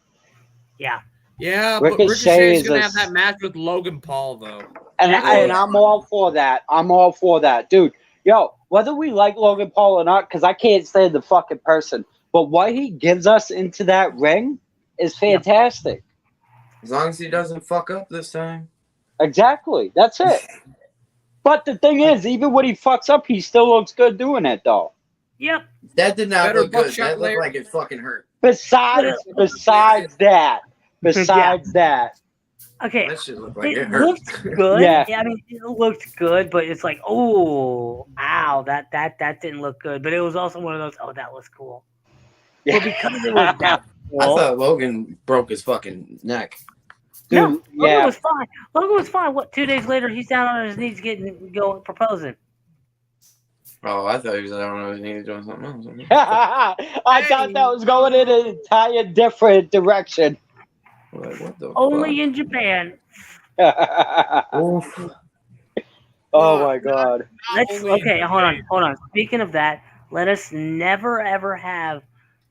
Yeah. Yeah, Ricochet but Ricochet is is going to a- have that match with Logan Paul, though. And That's I'm all for that. I'm all for that. Dude, yo, whether we like Logan Paul or not, because I can't stand the fucking person, but what he gives us into that ring is fantastic. As long as he doesn't fuck up this time. Exactly. That's it. But the thing is, even when he fucks up, he still looks good doing it, though. Yep. That did not Better look good. buckshot That looked layer. like it fucking hurt. Besides that. Okay. That shit looked like It it hurt. looked good. Yeah. I mean, it looked good, but it's like, oh, ow, that didn't look good. But it was also one of those, oh, that was cool. But because it was that I cool, thought Logan broke his fucking neck. no, Dude, Logan yeah. was fine. Logan was fine. What? 2 days later, he's down on his knees, proposing. Oh, I thought he was, I don't know, he was doing something else. I thought that was going in an entire different direction. Like, what the Only fuck? in Japan. Oof. Oh my god. Okay, hold on. Speaking of that, let us never ever have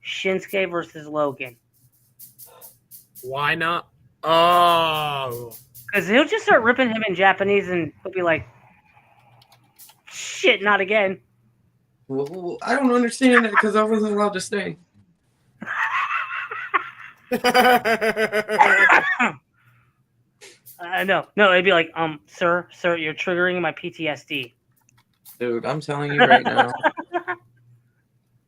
Shinsuke versus Logan. Why not? Oh. Because he'll just start ripping him in Japanese and he'll be like, shit, not again. Well, I don't understand it because I wasn't allowed to stay. No, it'd be like, sir, you're triggering my PTSD. Dude, I'm telling you right now,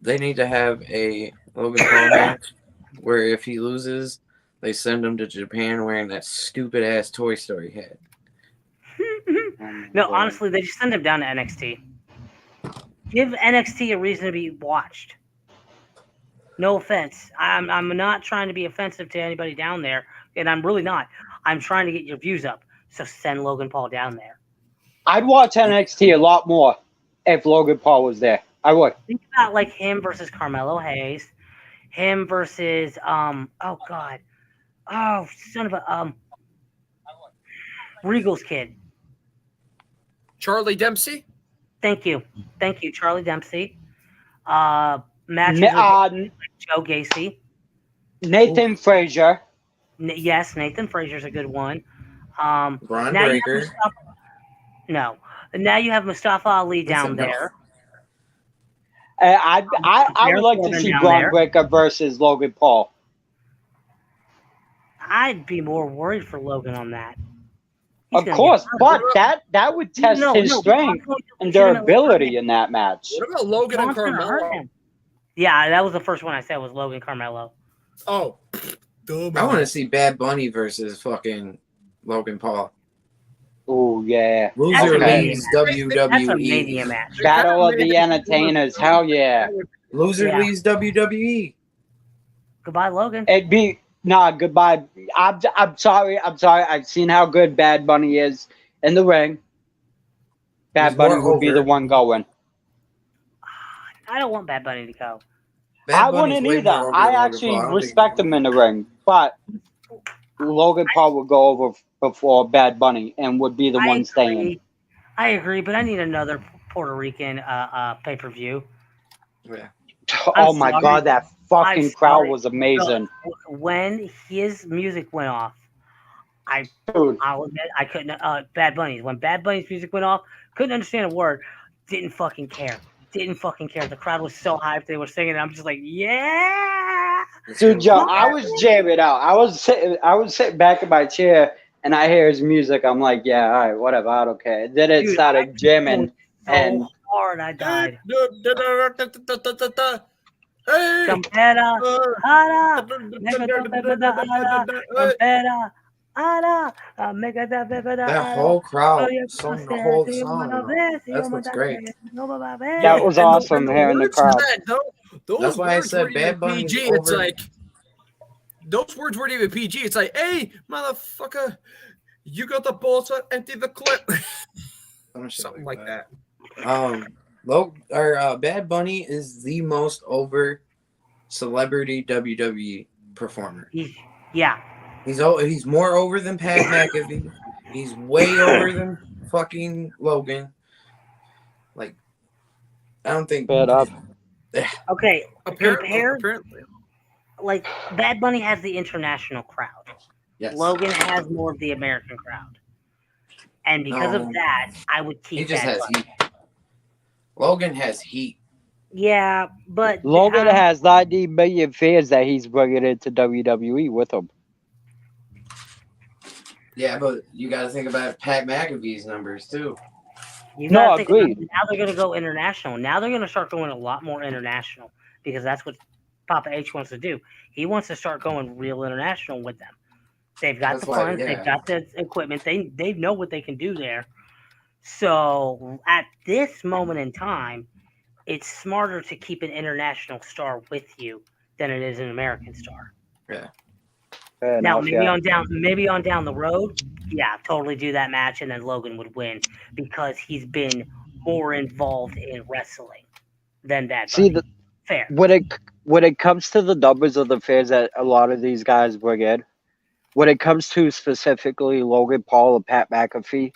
they need to have a Logan Paul match where if he loses, they send him to Japan wearing that stupid ass Toy Story hat. No, honestly, they just send him down to NXT. Give NXT a reason to be watched. No offense. I'm not trying to be offensive to anybody down there, and I'm really not. I'm trying to get your views up. So send Logan Paul down there. I'd watch NXT a lot more if Logan Paul was there. I would. Think about like him versus Carmelo Hayes, him versus oh god, oh son of a Regal's kid. Charlie Dempsey? Thank you, Charlie Dempsey. Matches with Joe Gacy. Nathan Frazier. Yes, Nathan Frazier's a good one. Braun Now Breaker. no, now you have Mustafa Ali down Listen, no. there. I would like to Corbin see down Braun there. Breaker versus Logan Paul. I'd be more worried for Logan on that. He's Of gonna course, get hurt. but that would test his strength Braun's going to and legitimately durability in that match. What about Logan and Braun's gonna hurt Carmelo? him. Yeah, that was the first one I said was Logan Carmelo. Oh. I want to see Bad Bunny versus fucking Logan Paul. Oh yeah. Loser Okay. leaves That's a WWE. Mania match. Battle of the Entertainers. Hell yeah. Loser Yeah. leaves WWE. Goodbye, Logan. It'd be goodbye. I'm sorry. I've seen how good Bad Bunny is in the ring. Bad He's Bunny more would be over. the one going. I don't want Bad Bunny to go. Bad I Bunny's wouldn't way either. more over I than Logan actually Paul. I don't respect think- him in the ring, but Logan Paul would go over before Bad Bunny and would be the one staying. I agree, but I need another Puerto Rican pay-per-view. Yeah. Oh my sorry. god, that fucking I'm crowd sorry. was amazing. When his music went off, Dude, I'll admit I couldn't. Bad Bunny's. When Bad Bunny's music went off, couldn't understand a word. Didn't fucking care. The crowd was so hyped. They were singing. I'm just like, yeah. dude, yo, I was jamming out. I was sitting back in my chair and I hear his music. I'm like, yeah, all right, whatever, I don't care. Then it Dude, started jamming. So And- hard, I died. Hey! Campera, ara, mega da bebeda ara, campera, ara, mega da bebeda That ara. whole crowd Oye, sung the você, whole se song, uma bro. vez, se That's uma what's da great. vez, uma That vez. was and awesome the hearing the words to crowd. that, those That's why I words said weren't even Bad Bunny's PG. It's over. like those words weren't even PG. It's like, hey, motherfucker, you got the balls to empty the clip. Some shit Something like that. Bad Bunny is the most over celebrity WWE performer. Yeah. He's more over than Pat McAfee. He's way over than fucking Logan. Like, I don't think. Fed up. Okay. Compare, Apparently. like, Bad Bunny has the international crowd. Yes. Logan has more of the American crowd. And because of No. that, I would He keep just Bad has Bunny. heat. Logan has heat. Yeah, but Logan has 90 million fans that he's bringing into WWE with him. Yeah, but you got to think about Pat McAfee's numbers too. you No, gotta think about agreed. it. Now they're gonna go international. Now they're gonna start going a lot more international because that's what Papa H wants to do. He wants to start going real international with them. They've got That's the why, funds, yeah. they've got the equipment, they know what they can do there. So at this moment in time, it's smarter to keep an international star with you than it is an American star. Fair Now enough, yeah. maybe on down the road, yeah, totally do that match and then Logan would win because he's been more involved in wrestling than Bad See, Bunny. Fair. when it comes to the numbers of the fans that a lot of these guys bring in, when it comes to specifically Logan Paul and Pat McAfee,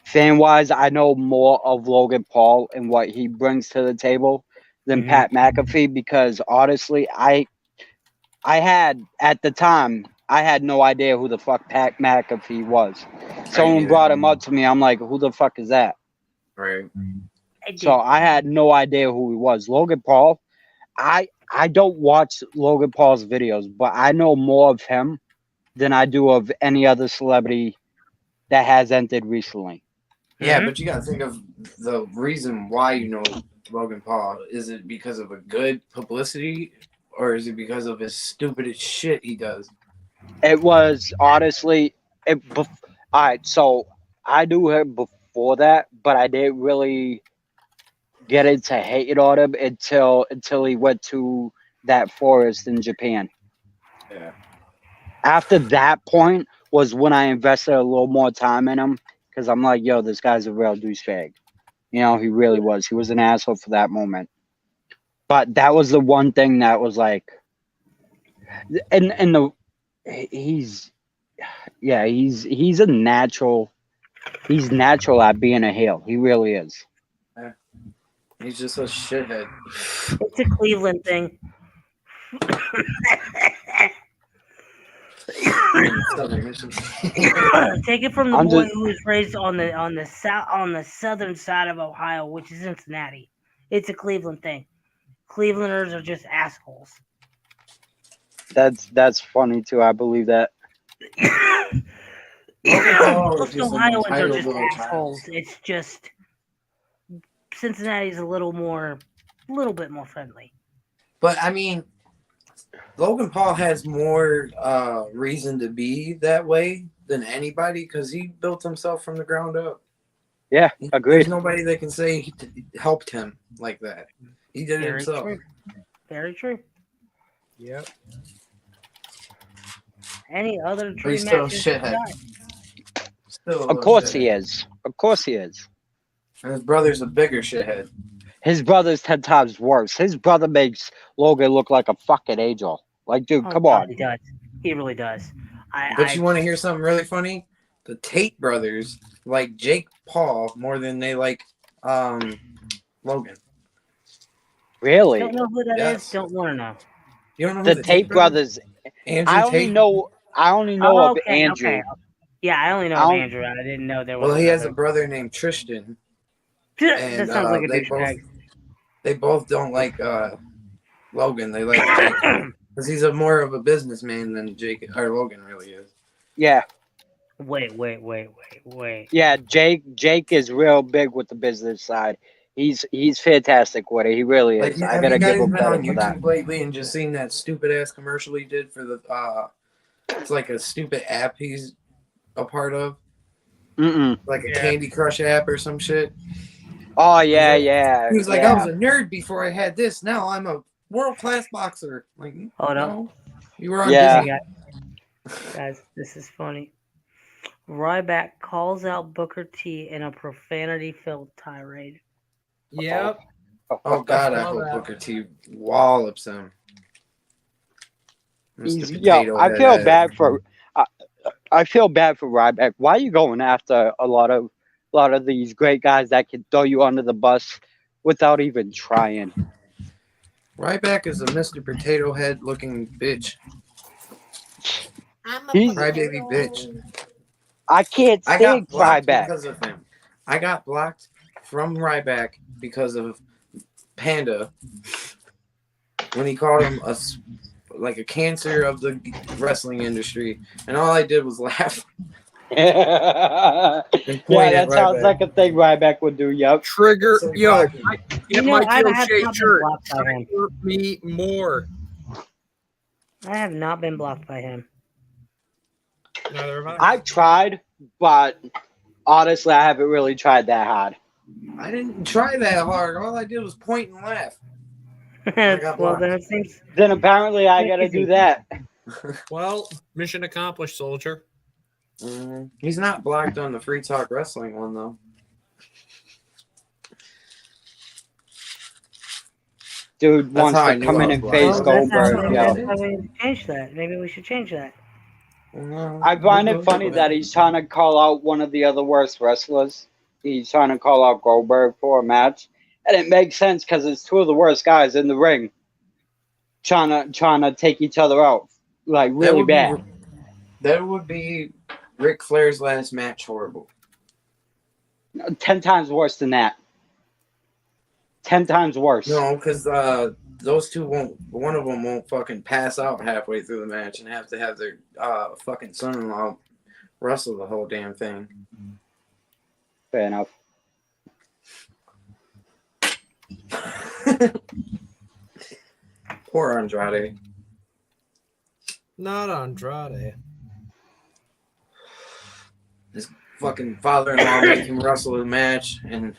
fan wise, I know more of Logan Paul and what he brings to the table than Mhm. Pat McAfee because honestly, I had at the time I had no idea who the fuck Pat McAfee was. Someone either. brought him up to me. I'm like, who the fuck is that? Right. So I had no idea who he was. Logan Paul, I don't watch Logan Paul's videos, but I know more of him than I do of any other celebrity that has entered recently. Yeah, Mhm. but you got to think of the reason why you know Logan Paul. Is it because of a good publicity, or is it because of his stupidest shit he does? It was honestly, all right. So I knew him before that, but I didn't really get into hating on him until he went to that forest in Japan. Yeah. After that point was when I invested a little more time in him because I'm like, yo, this guy's a real douchebag. You know, he really was. He was an asshole for that moment. But that was the one thing that was like, and he's a natural. He's natural at being a heel. He really is. He's just a shithead. It's a Cleveland thing. Southern Michigan. Take it from the I'm boy just- who was raised on the southern side of Ohio, which is Cincinnati. It's a Cleveland thing. Clevelanders are just assholes. That's funny too. I believe that. Logan Paul is Most just an Ohioans are entitled just little assholes. child. It's just Cincinnati's a little bit more friendly. But I mean, Logan Paul has more reason to be that way than anybody because he built himself from the ground up. Yeah, There's agreed. nobody that can say he helped him like that. He did it Very himself. true. Very true. Yep. Any other But dream he's still a matches? shithead. Still a Of little course he shithead. is. Of course he is. And his brother's a bigger shithead. His brother's 10 times worse. His brother makes Logan look like a fucking angel. Like, dude, Oh, come God, on. he does. He really does. But you want to hear something really funny? The Tate brothers like Jake Paul more than they like Logan. Really? don't know who that is. Yes. Don't want to know. You don't know who The Tate brothers. Andrew I only Tate? know Oh, of okay, Andrew. okay. Yeah, I only know I of don't- Andrew. I didn't know there was. Well, he has a another. brother named Tristan. that And sounds like a they both douchebag. they both don't like Logan. They like Jake because he's more of a businessman than Jake or Logan really is. Yeah. Wait. Yeah, Jake is real big with the business side. He's fantastic with it. He really Like, is. I have gotta you give guys him been on credit for that. YouTube lately and just seen that stupid ass commercial he did for the it's like a stupid app he's a part of, Mm-mm. like a Yeah. Candy Crush app or some shit. Oh yeah. He was like, yeah. I was a nerd before I had this. Now I'm a world class boxer. Like, Hold up. no, you were on Yeah. Hey, guys, this is funny. Ryback calls out Booker T in a profanity-filled tirade. Yep. Oh God, I Saw hope that. Booker T wallops him. He's, Mr. yo, Potato I Head feel ass. bad for I feel bad for Ryback. Why are you going after a lot of these great guys that can throw you under the bus without even trying? Ryback is a Mr. Potato Head looking bitch. He's, Crybaby bitch. I can't I got stand blocked Ryback. because of him. I got blocked from Ryback because of Panda when he called him like a cancer of the wrestling industry, and all I did was laugh. Yeah, And point at that sounds Ryback. like a thing Ryback would do. Yep. Trigger. So Yo, fucking- get know, my I Joe have Shea not been shirt. blocked by him. Trigger me more. I have not been blocked by him. Neither have I. I've tried, but honestly, I haven't really tried that hard. I didn't try that hard. All I did was point and laugh. got Well, blocked. then it seems. Then apparently I gotta do that. Well, mission accomplished, soldier. He's not blocked on the Free Talk Wrestling one though. Dude That's wants how I to knew come I in was and blind. face Well, that's how Goldberg, we- yo. that's how we change that. Maybe we should change that. I find it funny that he's trying to call out one of the other worst wrestlers. He's trying to call out Goldberg for a match, and it makes sense because it's two of the worst guys in the ring, trying to take each other out like really bad. That would be Ric Flair's last match horrible. 10 times worse than that. 10 times worse. No, because those two won't. One of them won't fucking pass out halfway through the match and have to have their fucking son-in-law wrestle the whole damn thing. Fair enough. Poor Andrade. Not Andrade. His fucking father-in-law made him wrestle the match, and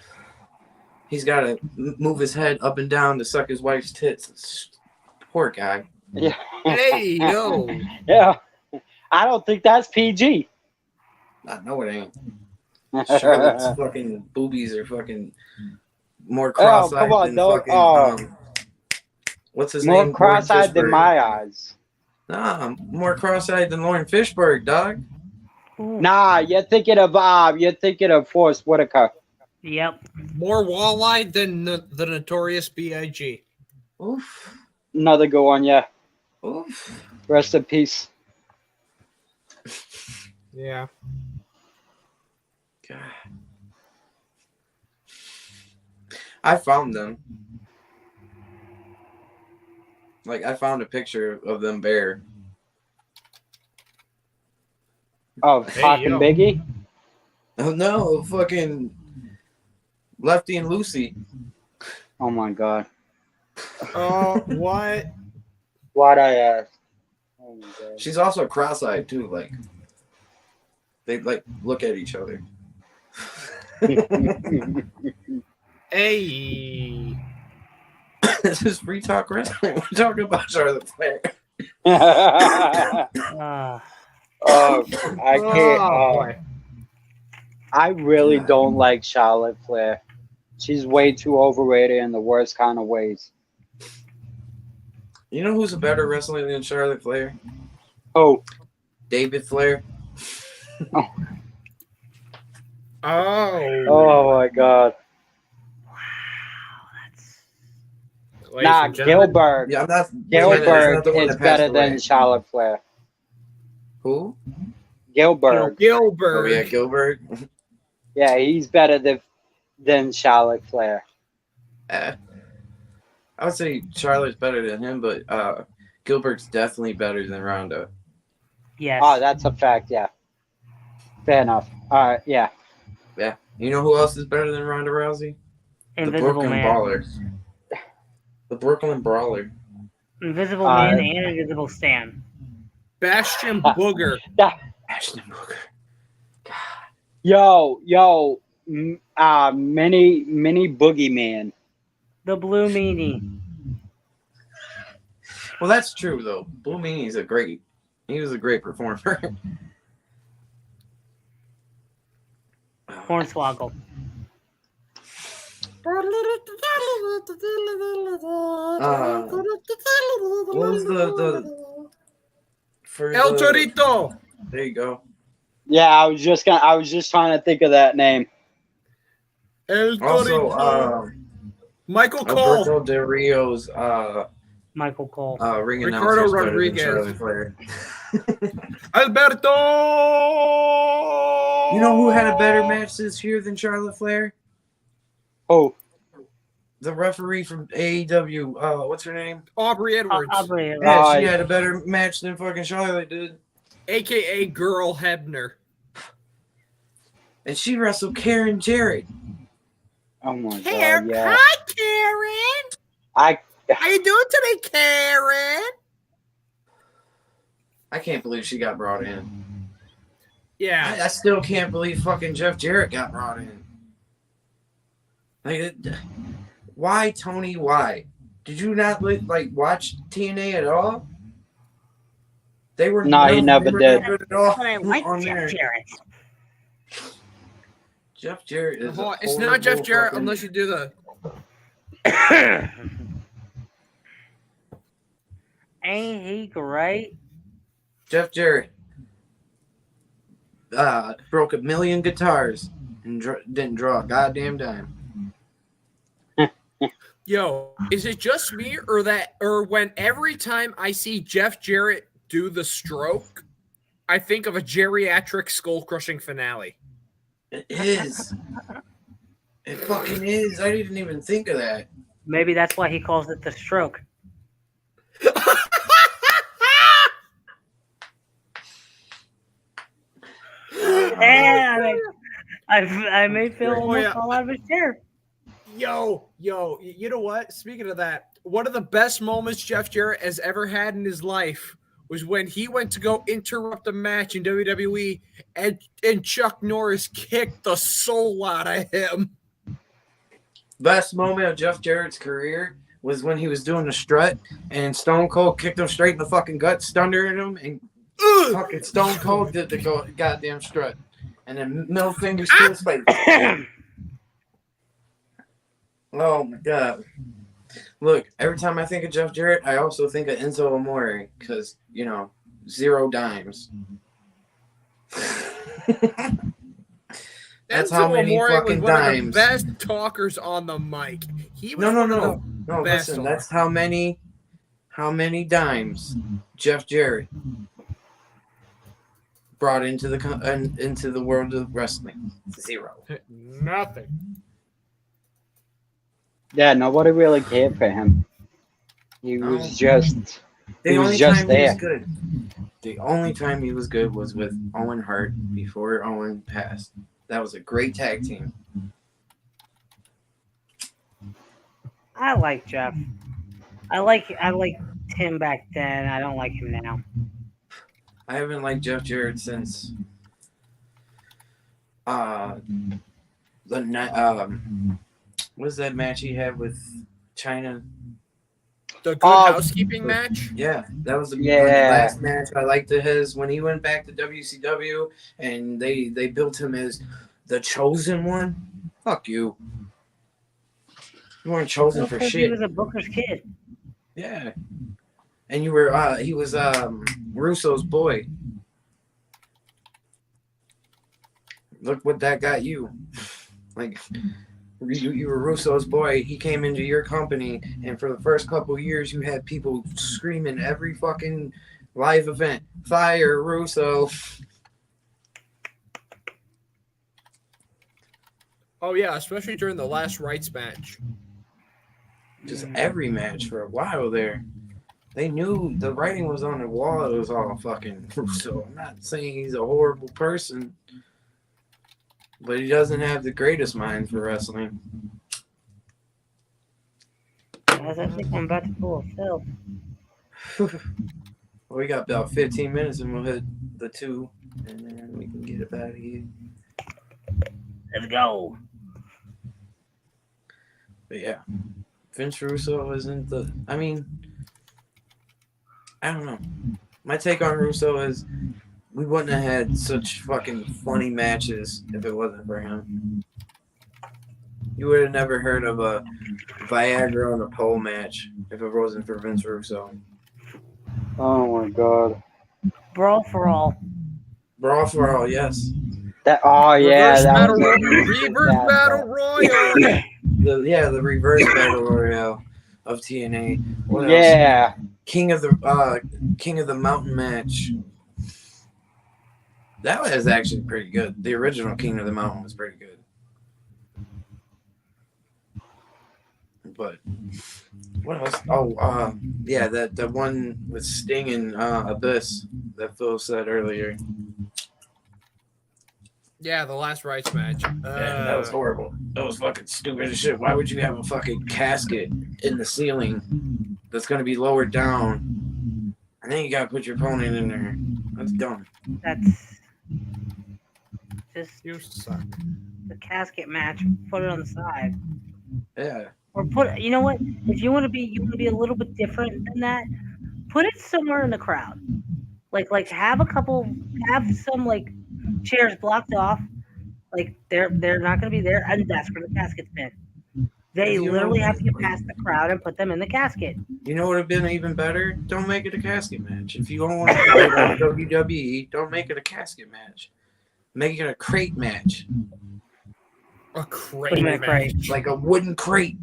he's got to move his head up and down to suck his wife's tits. Poor guy. Yeah. Hey, yo. Yeah. I don't think that's PG. I know it ain't. Charlotte's fucking boobies are fucking more cross-eyed come on, than don't- fucking. oh. What's his More name? cross-eyed than Fishburne. my eyes. Nah, more cross-eyed than Lauren Fishburne, dog. Ooh. Nah, you're thinking of Forrest Whitaker. Yep. More wall-eyed than the notorious B.I.G. Oof. Another good one, yeah. Oof. Rest in peace. Yeah. God. I found them. Like, I found a picture of them bare. Oh, Hey, fucking yo. Biggie? Oh no, fucking Lefty and Lucy. Oh my god. Oh, what? Why'd I ask? Oh my god. She's also cross-eyed too. Like, they like look at each other. Hey. This is Free Talk Wrestling. We're talking about Charlotte Flair. Uh, Oh, I can't. Oh, boy. I really don't like Charlotte Flair. She's way too overrated in the worst kind of ways. You know who's a better wrestler than Charlotte Flair? Oh, David Flair. oh my god. that's Ladies Nah, and gentlemen, Gilbert. Yeah, I'm not. Gilbert not the one is that passed better away. than Charlotte Flair. Who? Gilbert. Gilbert. Oh yeah, Gilbert. Yeah, he's better than Charlotte Flair. I would say Charlotte's better than him, but Gilbert's definitely better than Ronda. yes. Oh, that's a fact, yeah. Fair enough. All right, yeah. Yeah. You know who else is better than Ronda Rousey? Invisible Brooklyn Man. Brawler. The Brooklyn Brawler. Invisible Man and Invisible Stan. Bastion Booger. Ashton Booker. Yo, mini boogeyman. The Blue Meanie. Well, that's true though. Blue Meanie's he was a great performer. Hornswoggle. What was the for El the- Torito. There you go. Yeah, I was just trying to think of that name. El Also, Torito. Michael Cole. Alberto Del Rio's Michael Cole. ring Ricardo announcer's better than Rodriguez. Charlie Flair. Alberto. You know who had a better match this year than Charlotte Flair? Oh, The referee from AEW. What's her name? Aubrey Edwards, Aubrey. Yeah, she had a better match than fucking Charlotte did. a.k.a. Girl Hebner. And she wrestled Karen Jarrett. oh my god, yeah. Hi, Karen. I How you doing today, Karen? I can't believe she got brought in. Yeah. I still can't believe fucking Jeff Jarrett got brought in. Like, why, Tony? Why? Did you not watch TNA at all? They were No, he never they were did. not good at all. But I like on Jeff there. Jarrett. Jeff Jarrett is. It's not Jeff Jarrett unless you do the. Ain't he great? Jeff Jarrett broke 1 million guitars and didn't draw a goddamn dime. Yo, is it just me or when every time I see Jeff Jarrett do the stroke, I think of a geriatric skull crushing finale? It is. It fucking is. I didn't even think of that. Maybe that's why he calls it the stroke. And I may feel almost fall out of his chair. Yo, you know what? Speaking of that, one of the best moments Jeff Jarrett has ever had in his life was when he went to go interrupt a match in WWE and Chuck Norris kicked the soul out of him. Best moment of Jeff Jarrett's career was when he was doing the strut and Stone Cold kicked him straight in the fucking gut, stunned him, and fucking Stone Cold did the goddamn strut. And then middle fingers to his face. Oh my god. Look, every time I think of Jeff Jarrett, I also think of Enzo Amore because, 0 dimes. That's how many Amore fucking was one dimes. of the best talkers on the mic. He was No, best listen, on that's how many dimes Jeff Jarrett brought into the world of wrestling. 0. Nothing. yeah, nobody really cared for him. He was just he was just there. good. The only time he was good was with Owen Hart before Owen passed. That was a great tag team. I like Jeff. I like him back then. I don't like him now. I haven't liked Jeff Jarrett since what was that match he had with China? The Good Housekeeping match? Yeah, that was the Yeah. last match I liked of his when he went back to WCW and they built him as the chosen one. Fuck you. You weren't chosen for Because shit. He was a Booker's kid. Yeah. And you were he was Russo's boy. Look what that got you. Like you were Russo's boy. He came into your company, and for the first couple years, you had people screaming every fucking live event, "Fire Russo!" Oh yeah, especially during the last rights match. Just every match for a while there. They knew the writing was on the wall. It was all fucking Russo. I'm not saying he's a horrible person, but he doesn't have the greatest mind for wrestling. guys. I think I'm about to pull a Phil. We got about 15 minutes and we'll hit the 2, and then we can get it out of here. Let's go. But yeah, Vince Russo isn't the. I mean, I don't know. My take on Russo is we wouldn't have had such fucking funny matches if it wasn't for him. You would have never heard of a Viagra on a pole match if it wasn't for Vince Russo. Oh my god. Brawl for all. Brawl for all, yes. That. Oh yeah. Reverse That battle, was reverse bad, battle royal. The reverse battle royale of TNA. What else? Yeah. King of the Mountain match. That was actually pretty good. The original King of the Mountain was pretty good. But what else? Oh, yeah, that one with Sting and Abyss that Phil said earlier. Yeah, the last rights match. Man, that was horrible. That was fucking stupid as shit. Why would you have a fucking casket in the ceiling that's gonna be lowered down, and then you gotta put your opponent in there? That's dumb. That's just You suck. the casket match. Put it on the side. Yeah. Or put, you know what? If you want to be a little bit different than that, put it somewhere in the crowd. Like have some like chairs blocked off. Like they're not gonna be there, and that's where the casket's been. They You know literally what? have to get past the crowd and put them in the casket. You know what would have been even better? Don't make it a casket match. If you don't want to do it like WWE, don't make it a casket match. Make it a crate match. A Put crate them in a match. crate. Like a wooden crate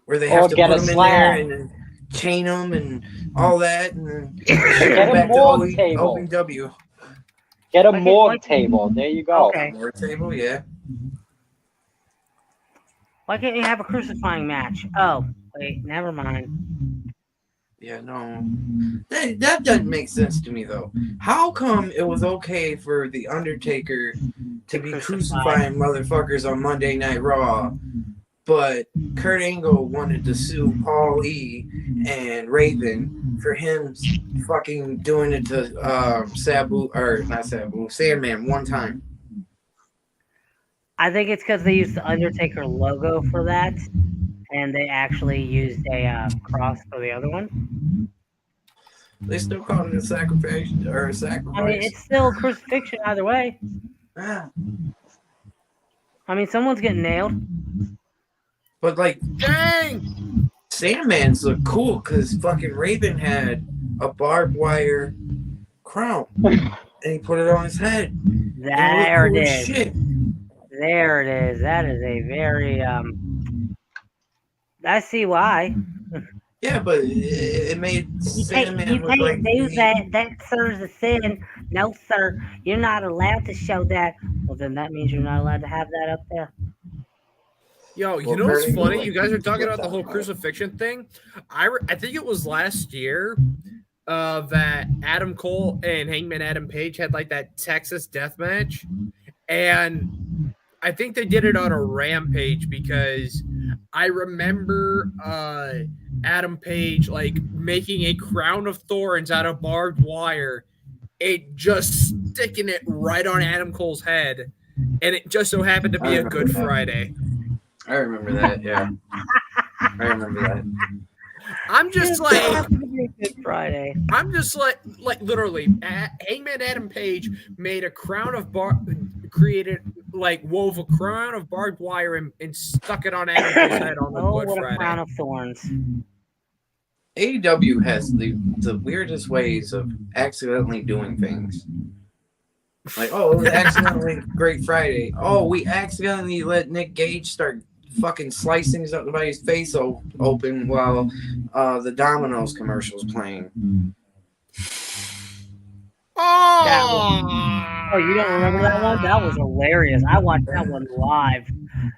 where they Or have to get put a them in slab. there and then chain them and all that, and then Get a back to morgue table. OVW. Get a Like it- morgue like- table. There you go. Okay. More table, yeah. Why can't you have a crucifying match? Oh, wait, never mind. Yeah, no. That doesn't make sense to me, though. How come it was okay for The Undertaker to be crucifying motherfuckers on Monday Night Raw, but Kurt Angle wanted to sue Paul E. and Raven for him fucking doing it to Sandman one time? I think it's because they used the Undertaker logo for that, and they actually used a cross for the other one. They still call it a sacrifice or a sacrifice. I mean, it's still crucifixion either way. Ah, I mean, someone's getting nailed. but like Dang! Sandman's look cool because fucking Raven had a barbed wire crown and he put it on his head. And There it looked cool as is. shit. There it is. That is a very I see why. Yeah, but it made Sandman look like They use that sir's a sin. No, sir, you're not allowed to show that. Well, then that means you're not allowed to have that up there. Yo, you Well, know what's Kurt Angle, funny? like, You guys are talking about the talking whole about it. crucifixion thing. I think it was last year that Adam Cole and Hangman Adam Page had like that Texas death match. And I think they did it on a Rampage because I remember Adam Page like making a crown of thorns out of barbed wire, it just sticking it right on Adam Cole's head, and it just so happened to be I a remember Good that. Friday. I remember that, yeah. I remember that. I'm just like, Good Friday. I'm just like literally, Hangman Adam Page made a crown of wove a crown of barbed wire and stuck it on Adam Cole's head on the Oh, Good what a Friday. crown of thorns. AEW has the weirdest ways of accidentally doing things. Like, oh, we accidentally Great Friday. Oh, we accidentally let Nick Gage start fucking slicing somebody's face open while the Domino's commercial's playing. Oh, you don't remember that one? That was hilarious. I watched that one live.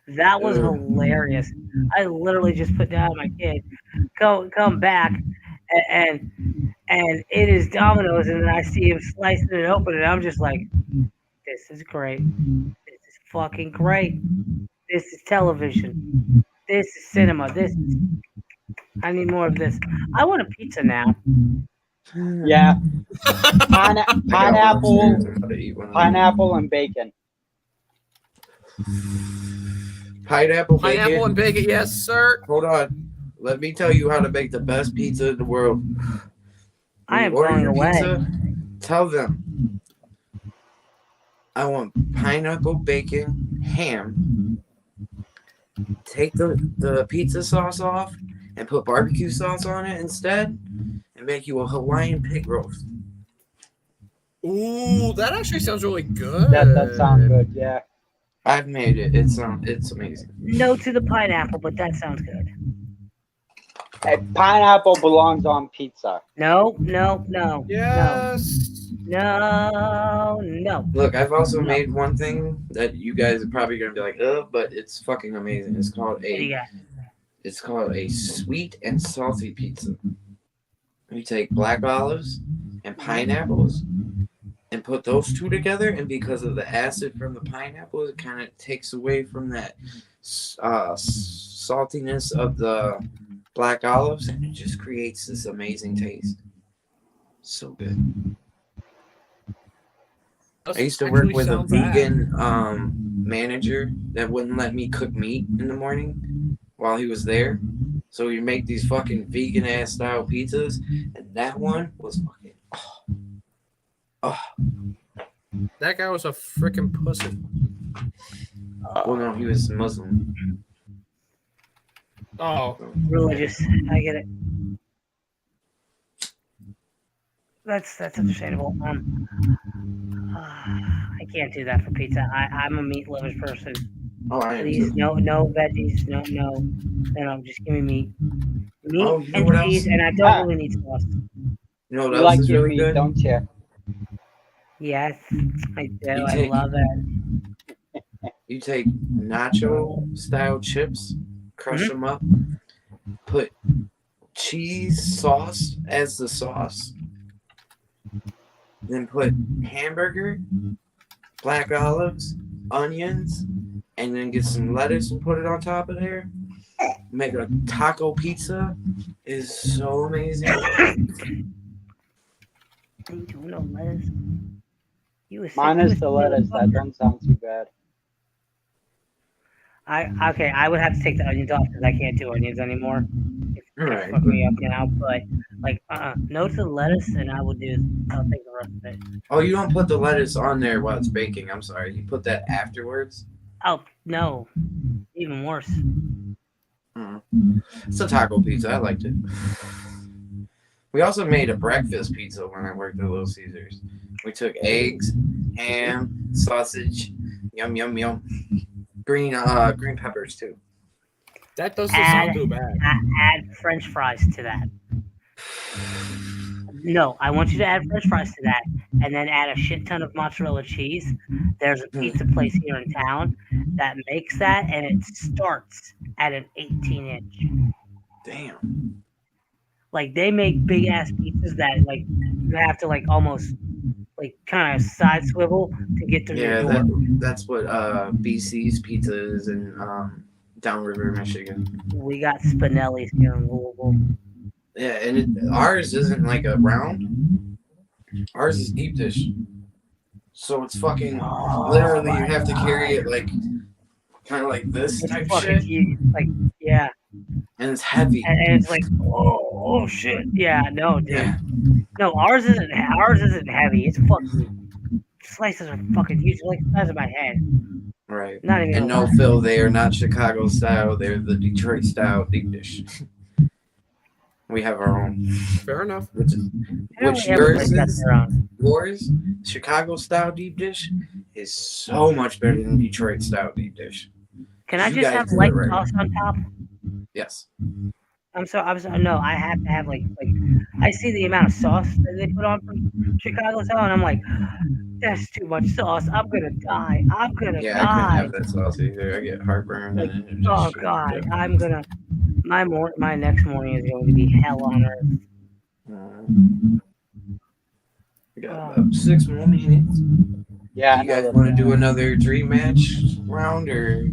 That was hilarious. I literally just put down my kid, come back, and it is Domino's, and then I see him slicing it open, and I'm just like, this is great. This is fucking great. This is television. This is cinema. This is I need more of this. I want a pizza now. Yeah. Pineapple, pineapple and bacon. Pineapple Pineapple bacon. and bacon, yes, sir. Hold on. Let me tell you how to make the best pizza in the world. I am you order going your away. pizza, tell them I want pineapple bacon ham. Take the pizza sauce off and put barbecue sauce on it instead, and make you a Hawaiian pig roast. Ooh, that actually sounds really good. That sounds good. Yeah. I've made it. It's amazing. No to the pineapple, but that sounds good. Hey, pineapple belongs on pizza. No. Yes. No. Look, I've also made one thing that you guys are probably gonna be like, ugh, but it's fucking amazing. It's called a sweet and salty pizza. You take black olives and pineapples and put those two together, and because of the acid from the pineapple, it kind of takes away from that saltiness of the black olives, and it just creates this amazing taste. So good. I used to work with a vegan manager that wouldn't let me cook meat in the morning while he was there. So we make these fucking vegan ass style pizzas, and that one was fucking That guy was a freaking pussy. Well, no, he was Muslim. Oh, Religious. I get it. That's understandable. I can't do that for pizza. I'm a meat lover's person. Oh, I am Please, too. no veggies. No. Just give me meat. Meat Oh, you know and what cheese, else? and I don't really need sauce. You know what You else like is your really meat, good? don't you? Yes, I do. You I take- love it. You take nacho style chips, crush them up, put cheese sauce as the sauce, then put hamburger, black olives, onions, and then get some lettuce and put it on top of there. Make a taco pizza is so amazing. Ain't doing no lettuce. Minus the lettuce. That don't sound too bad. I would have to take the onions off because I can't do onions anymore. It's Right. fuck me up now. But like, no to the lettuce, and I'll take the rest of it. Oh, you don't put the lettuce on there while it's baking. I'm sorry. You put that afterwards. Oh no, even worse. It's a taco pizza. I liked it. We also made a breakfast pizza when I worked at Little Caesars. We took eggs, ham, sausage, yum. Green peppers too. that doesn't sound too bad. Add French fries to that. No, I want you to add French fries to that, and then add a shit ton of mozzarella cheese. There's a pizza place here in town that makes that, and it starts at an 18-inch. Damn. Like they make big ass pizzas that like you have to like almost like kind of side swivel to get through Yeah, your door. that's what BC's Pizza is in Downriver, Michigan. We got Spinelli's here in Louisville. Yeah, and ours isn't like a round. Ours is deep dish. So it's fucking literally you have to carry it like kind of like this It's type fucking shit, huge. Like yeah, and it's heavy. and it's like oh shit. Yeah, no, dude. Yeah. No, ours isn't heavy. It's fucking slices are fucking huge, like the size of my head. Right. Not even. And no, Phil, they are not Chicago style. They're the Detroit style deep dish. We have our own. Fair enough. Which Apparently yours everybody's got is? their own. Yours, Chicago style deep dish, is so much better than Detroit style deep dish. Can I You just guys have do it light right. sauce on top? Yes. I'm sorry. No, I have to have like I see the amount of sauce that they put on from Chicago style, and I'm like, that's too much sauce. I'm gonna die. I'm gonna Yeah, I couldn't die. have that sauce either. I get heartburn. Like, and it just oh shouldn't god, do. I'm gonna. My next morning is going to be hell on earth. We got about 6 more minutes. Yeah. You guys want to do another dream match round or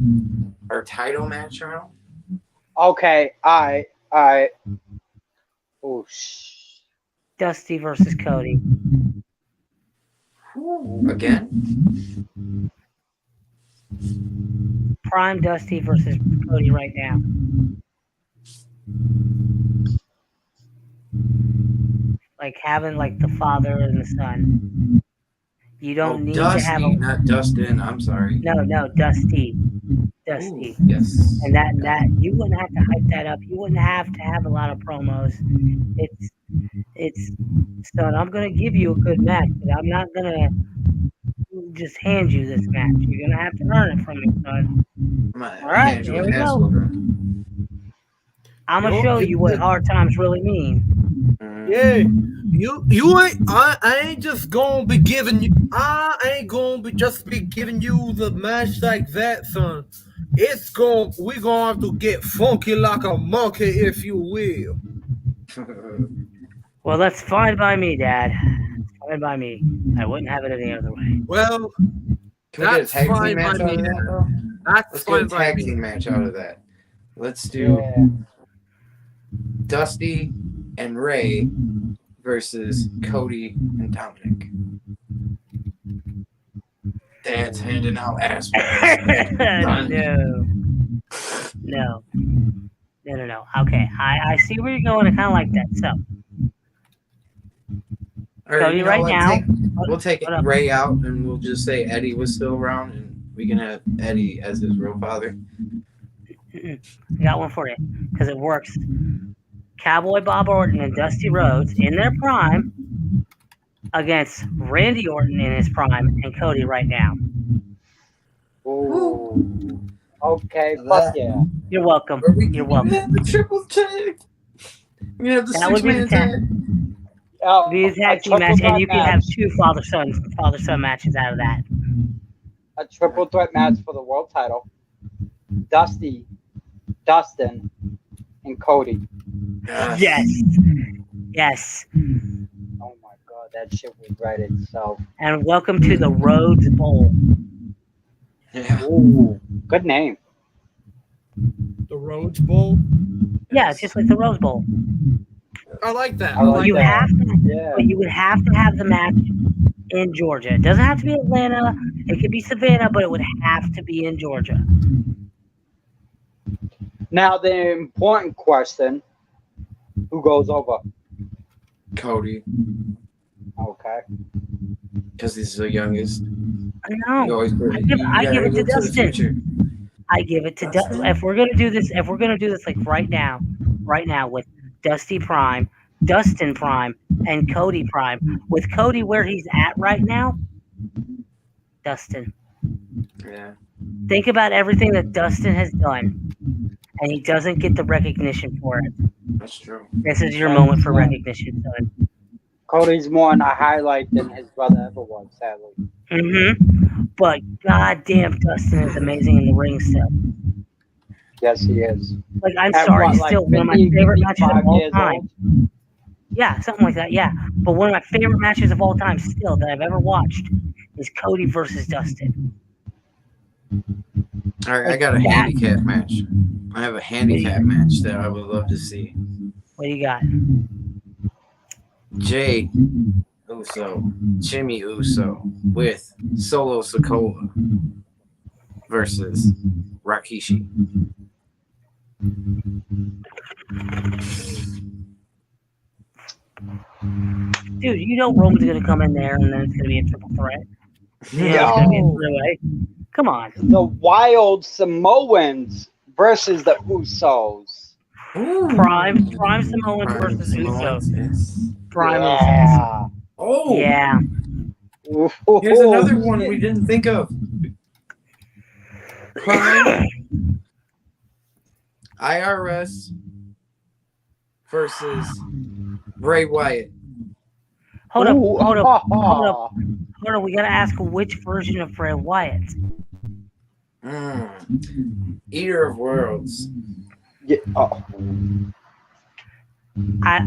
title match round? Okay. All right. Oh, Dusty versus Cody. Again? Prime Dusty versus Cody right now. Like having like the father and the son. You don't need Dusty, to have a not Dustin. I'm sorry. no Dusty. Ooh, Dusty. yes. And that you wouldn't have to hype that up. You wouldn't have to have a lot of promos. It's son, I'm gonna give you a good match, but I'm not gonna just hand you this match. You're gonna have to earn it from me, son. All right, here we go. I'm gonna show you what hard times really mean. Yeah, you ain't. I ain't just gonna be giving you. I ain't gonna be just be giving you the match like that, son. We're gonna have to get funky like a monkey, if you will. Well, that's fine by me, Dad. It's fine by me. I wouldn't have it any other way. Well, Can we get a that's tag team fine match by out of me. that, though? That's Let's get a fine by tag me. team match out of that. Let's do yeah. Dusty and Ray versus Cody and Dominic. Dad's handing out ass. No. Okay, I see where you're going. I kind of like that. So, Or, Cody you know right what, now. we'll take Hold up. Ray out and we'll just say Eddie was still around and we can have Eddie as his real father. I got one for you because it works. Cowboy Bob Orton and Dusty Rhodes in their prime against Randy Orton in his prime and Cody right now. Ooh. Okay, fuck yeah. You're welcome. Or we You're can welcome. have the triple tag. We have the That would be the 6-man tag. tag. Oh, Be a tag team match, and you can have two father-son matches out of that. A triple threat match for the world title. Dusty, Dustin, and Cody. Yes. Oh my god, that shit would write itself. And welcome to the Rhodes Bowl. Yeah. Ooh, good name. The Rhodes Bowl. Yeah, it's just like the Rose Bowl. I like that. I like You that. have to, Yeah. but you would have to have the match in Georgia. It doesn't have to be Atlanta. It could be Savannah, but it would have to be in Georgia. Now the important question: who goes over? Cody, Okay. because he's the youngest. I You know. always put I give gotta it to look the Dustin. future. I give it to Dustin. If we're gonna do this like right now with Dusty Prime, Dustin Prime, and Cody Prime, with Cody where he's at right now, Dustin. Yeah. Think about everything that Dustin has done, and he doesn't get the recognition for it. That's true. This is your moment for recognition, son. Cody's more in a highlight than his brother ever was, sadly. But goddamn, Dustin is amazing in the ring still. Yes, he is. Like, I'm At sorry, what, like still one of my 50, favorite matches of 55 all years time. old? Yeah, something like that, yeah. But one of my favorite matches of all time still that I've ever watched is Cody versus Dustin. All right, I got a handicap match. I have a handicap match that I would love to see. What do you got? Jay Uso, Jimmy Uso with Solo Sikoa versus Rikishi. Dude, you know Roman's going to come in there and then it's going to be a triple threat. You know, Yeah. it's going to be a three-way. Come on. The Wild Samoans versus the Usos. Prime Samoans versus Samoans, Usos. yes. Prime Usos. Yeah. Oh, Yeah. here's another one we didn't think of. Prime IRS versus Bray Wyatt. Hold up. Ooh. Hold up. We got to ask which version of Bray Wyatt. Eater of Worlds. Yeah. Oh.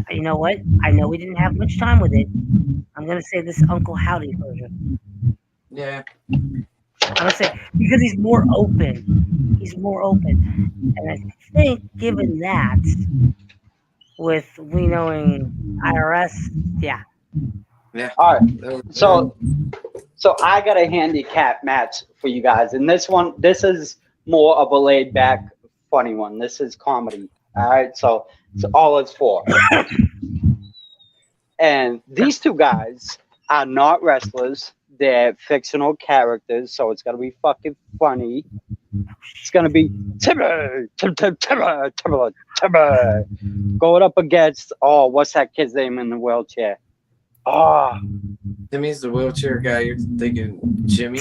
You know what? I know we didn't have much time with it. I'm going to say this Uncle Howdy version. Yeah. I'm going to say, because he's more open. And I think, given that, with we knowing IRS. Yeah. Yeah. All right. That was- So I got a handicap match for you guys, and this is more of a laid back, funny one. This is comedy. All right, so it's all it's for. And these two guys are not wrestlers; they're fictional characters, so it's gonna be fucking funny. It's gonna be Timmy going up against what's that kid's name in the wheelchair? Oh, Timmy's the wheelchair guy. You're thinking Jimmy.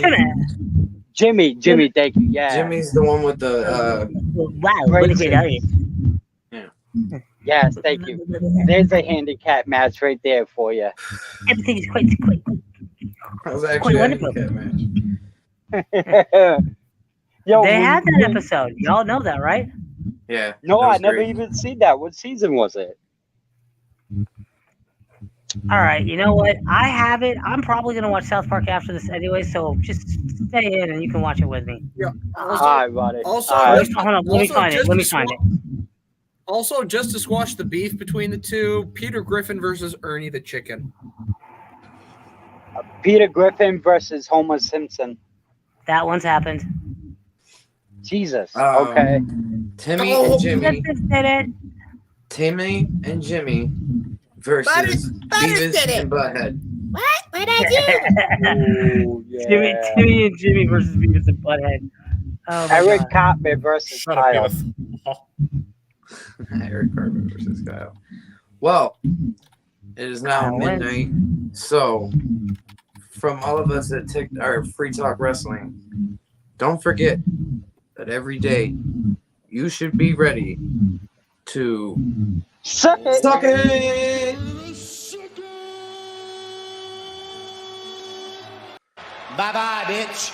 Jimmy, thank you. Yeah. Jimmy's the one with the. Wow, what a great audience. Yes, thank you. There's a handicap match right there for you. Everything is quite That was actually a wonderful. handicap match. Yo, They had that episode. Y'all know that, right? Yeah. No, that I was never great. even seen that. What season was it? All right, you know what? I have it. I'm probably gonna watch South Park after this anyway, so just stay in and you can watch it with me. Yeah. All right, buddy. Also, All right. just- Hold on, let me also, find it. just Let me to find it. Also, just to squash the beef between the two, Peter Griffin versus Ernie the Chicken. Peter Griffin versus Homer Simpson. That one's happened. Jesus. Um, Okay. Timmy Oh, and Jimmy. Just did it. Timmy and Jimmy versus Beavis and Butthead. Ooh, yeah. Timmy and Jimmy versus Beavis and Butthead. Oh my Eric God. Cartman versus Shut up, Kyle. Beavis. Eric Cartman versus Kyle. Well, it is now Kyle wins. midnight. So, from all of us at Free Talk Wrestling, don't forget that every day you should be ready to Suck it. suck it. Bye bye, bitch.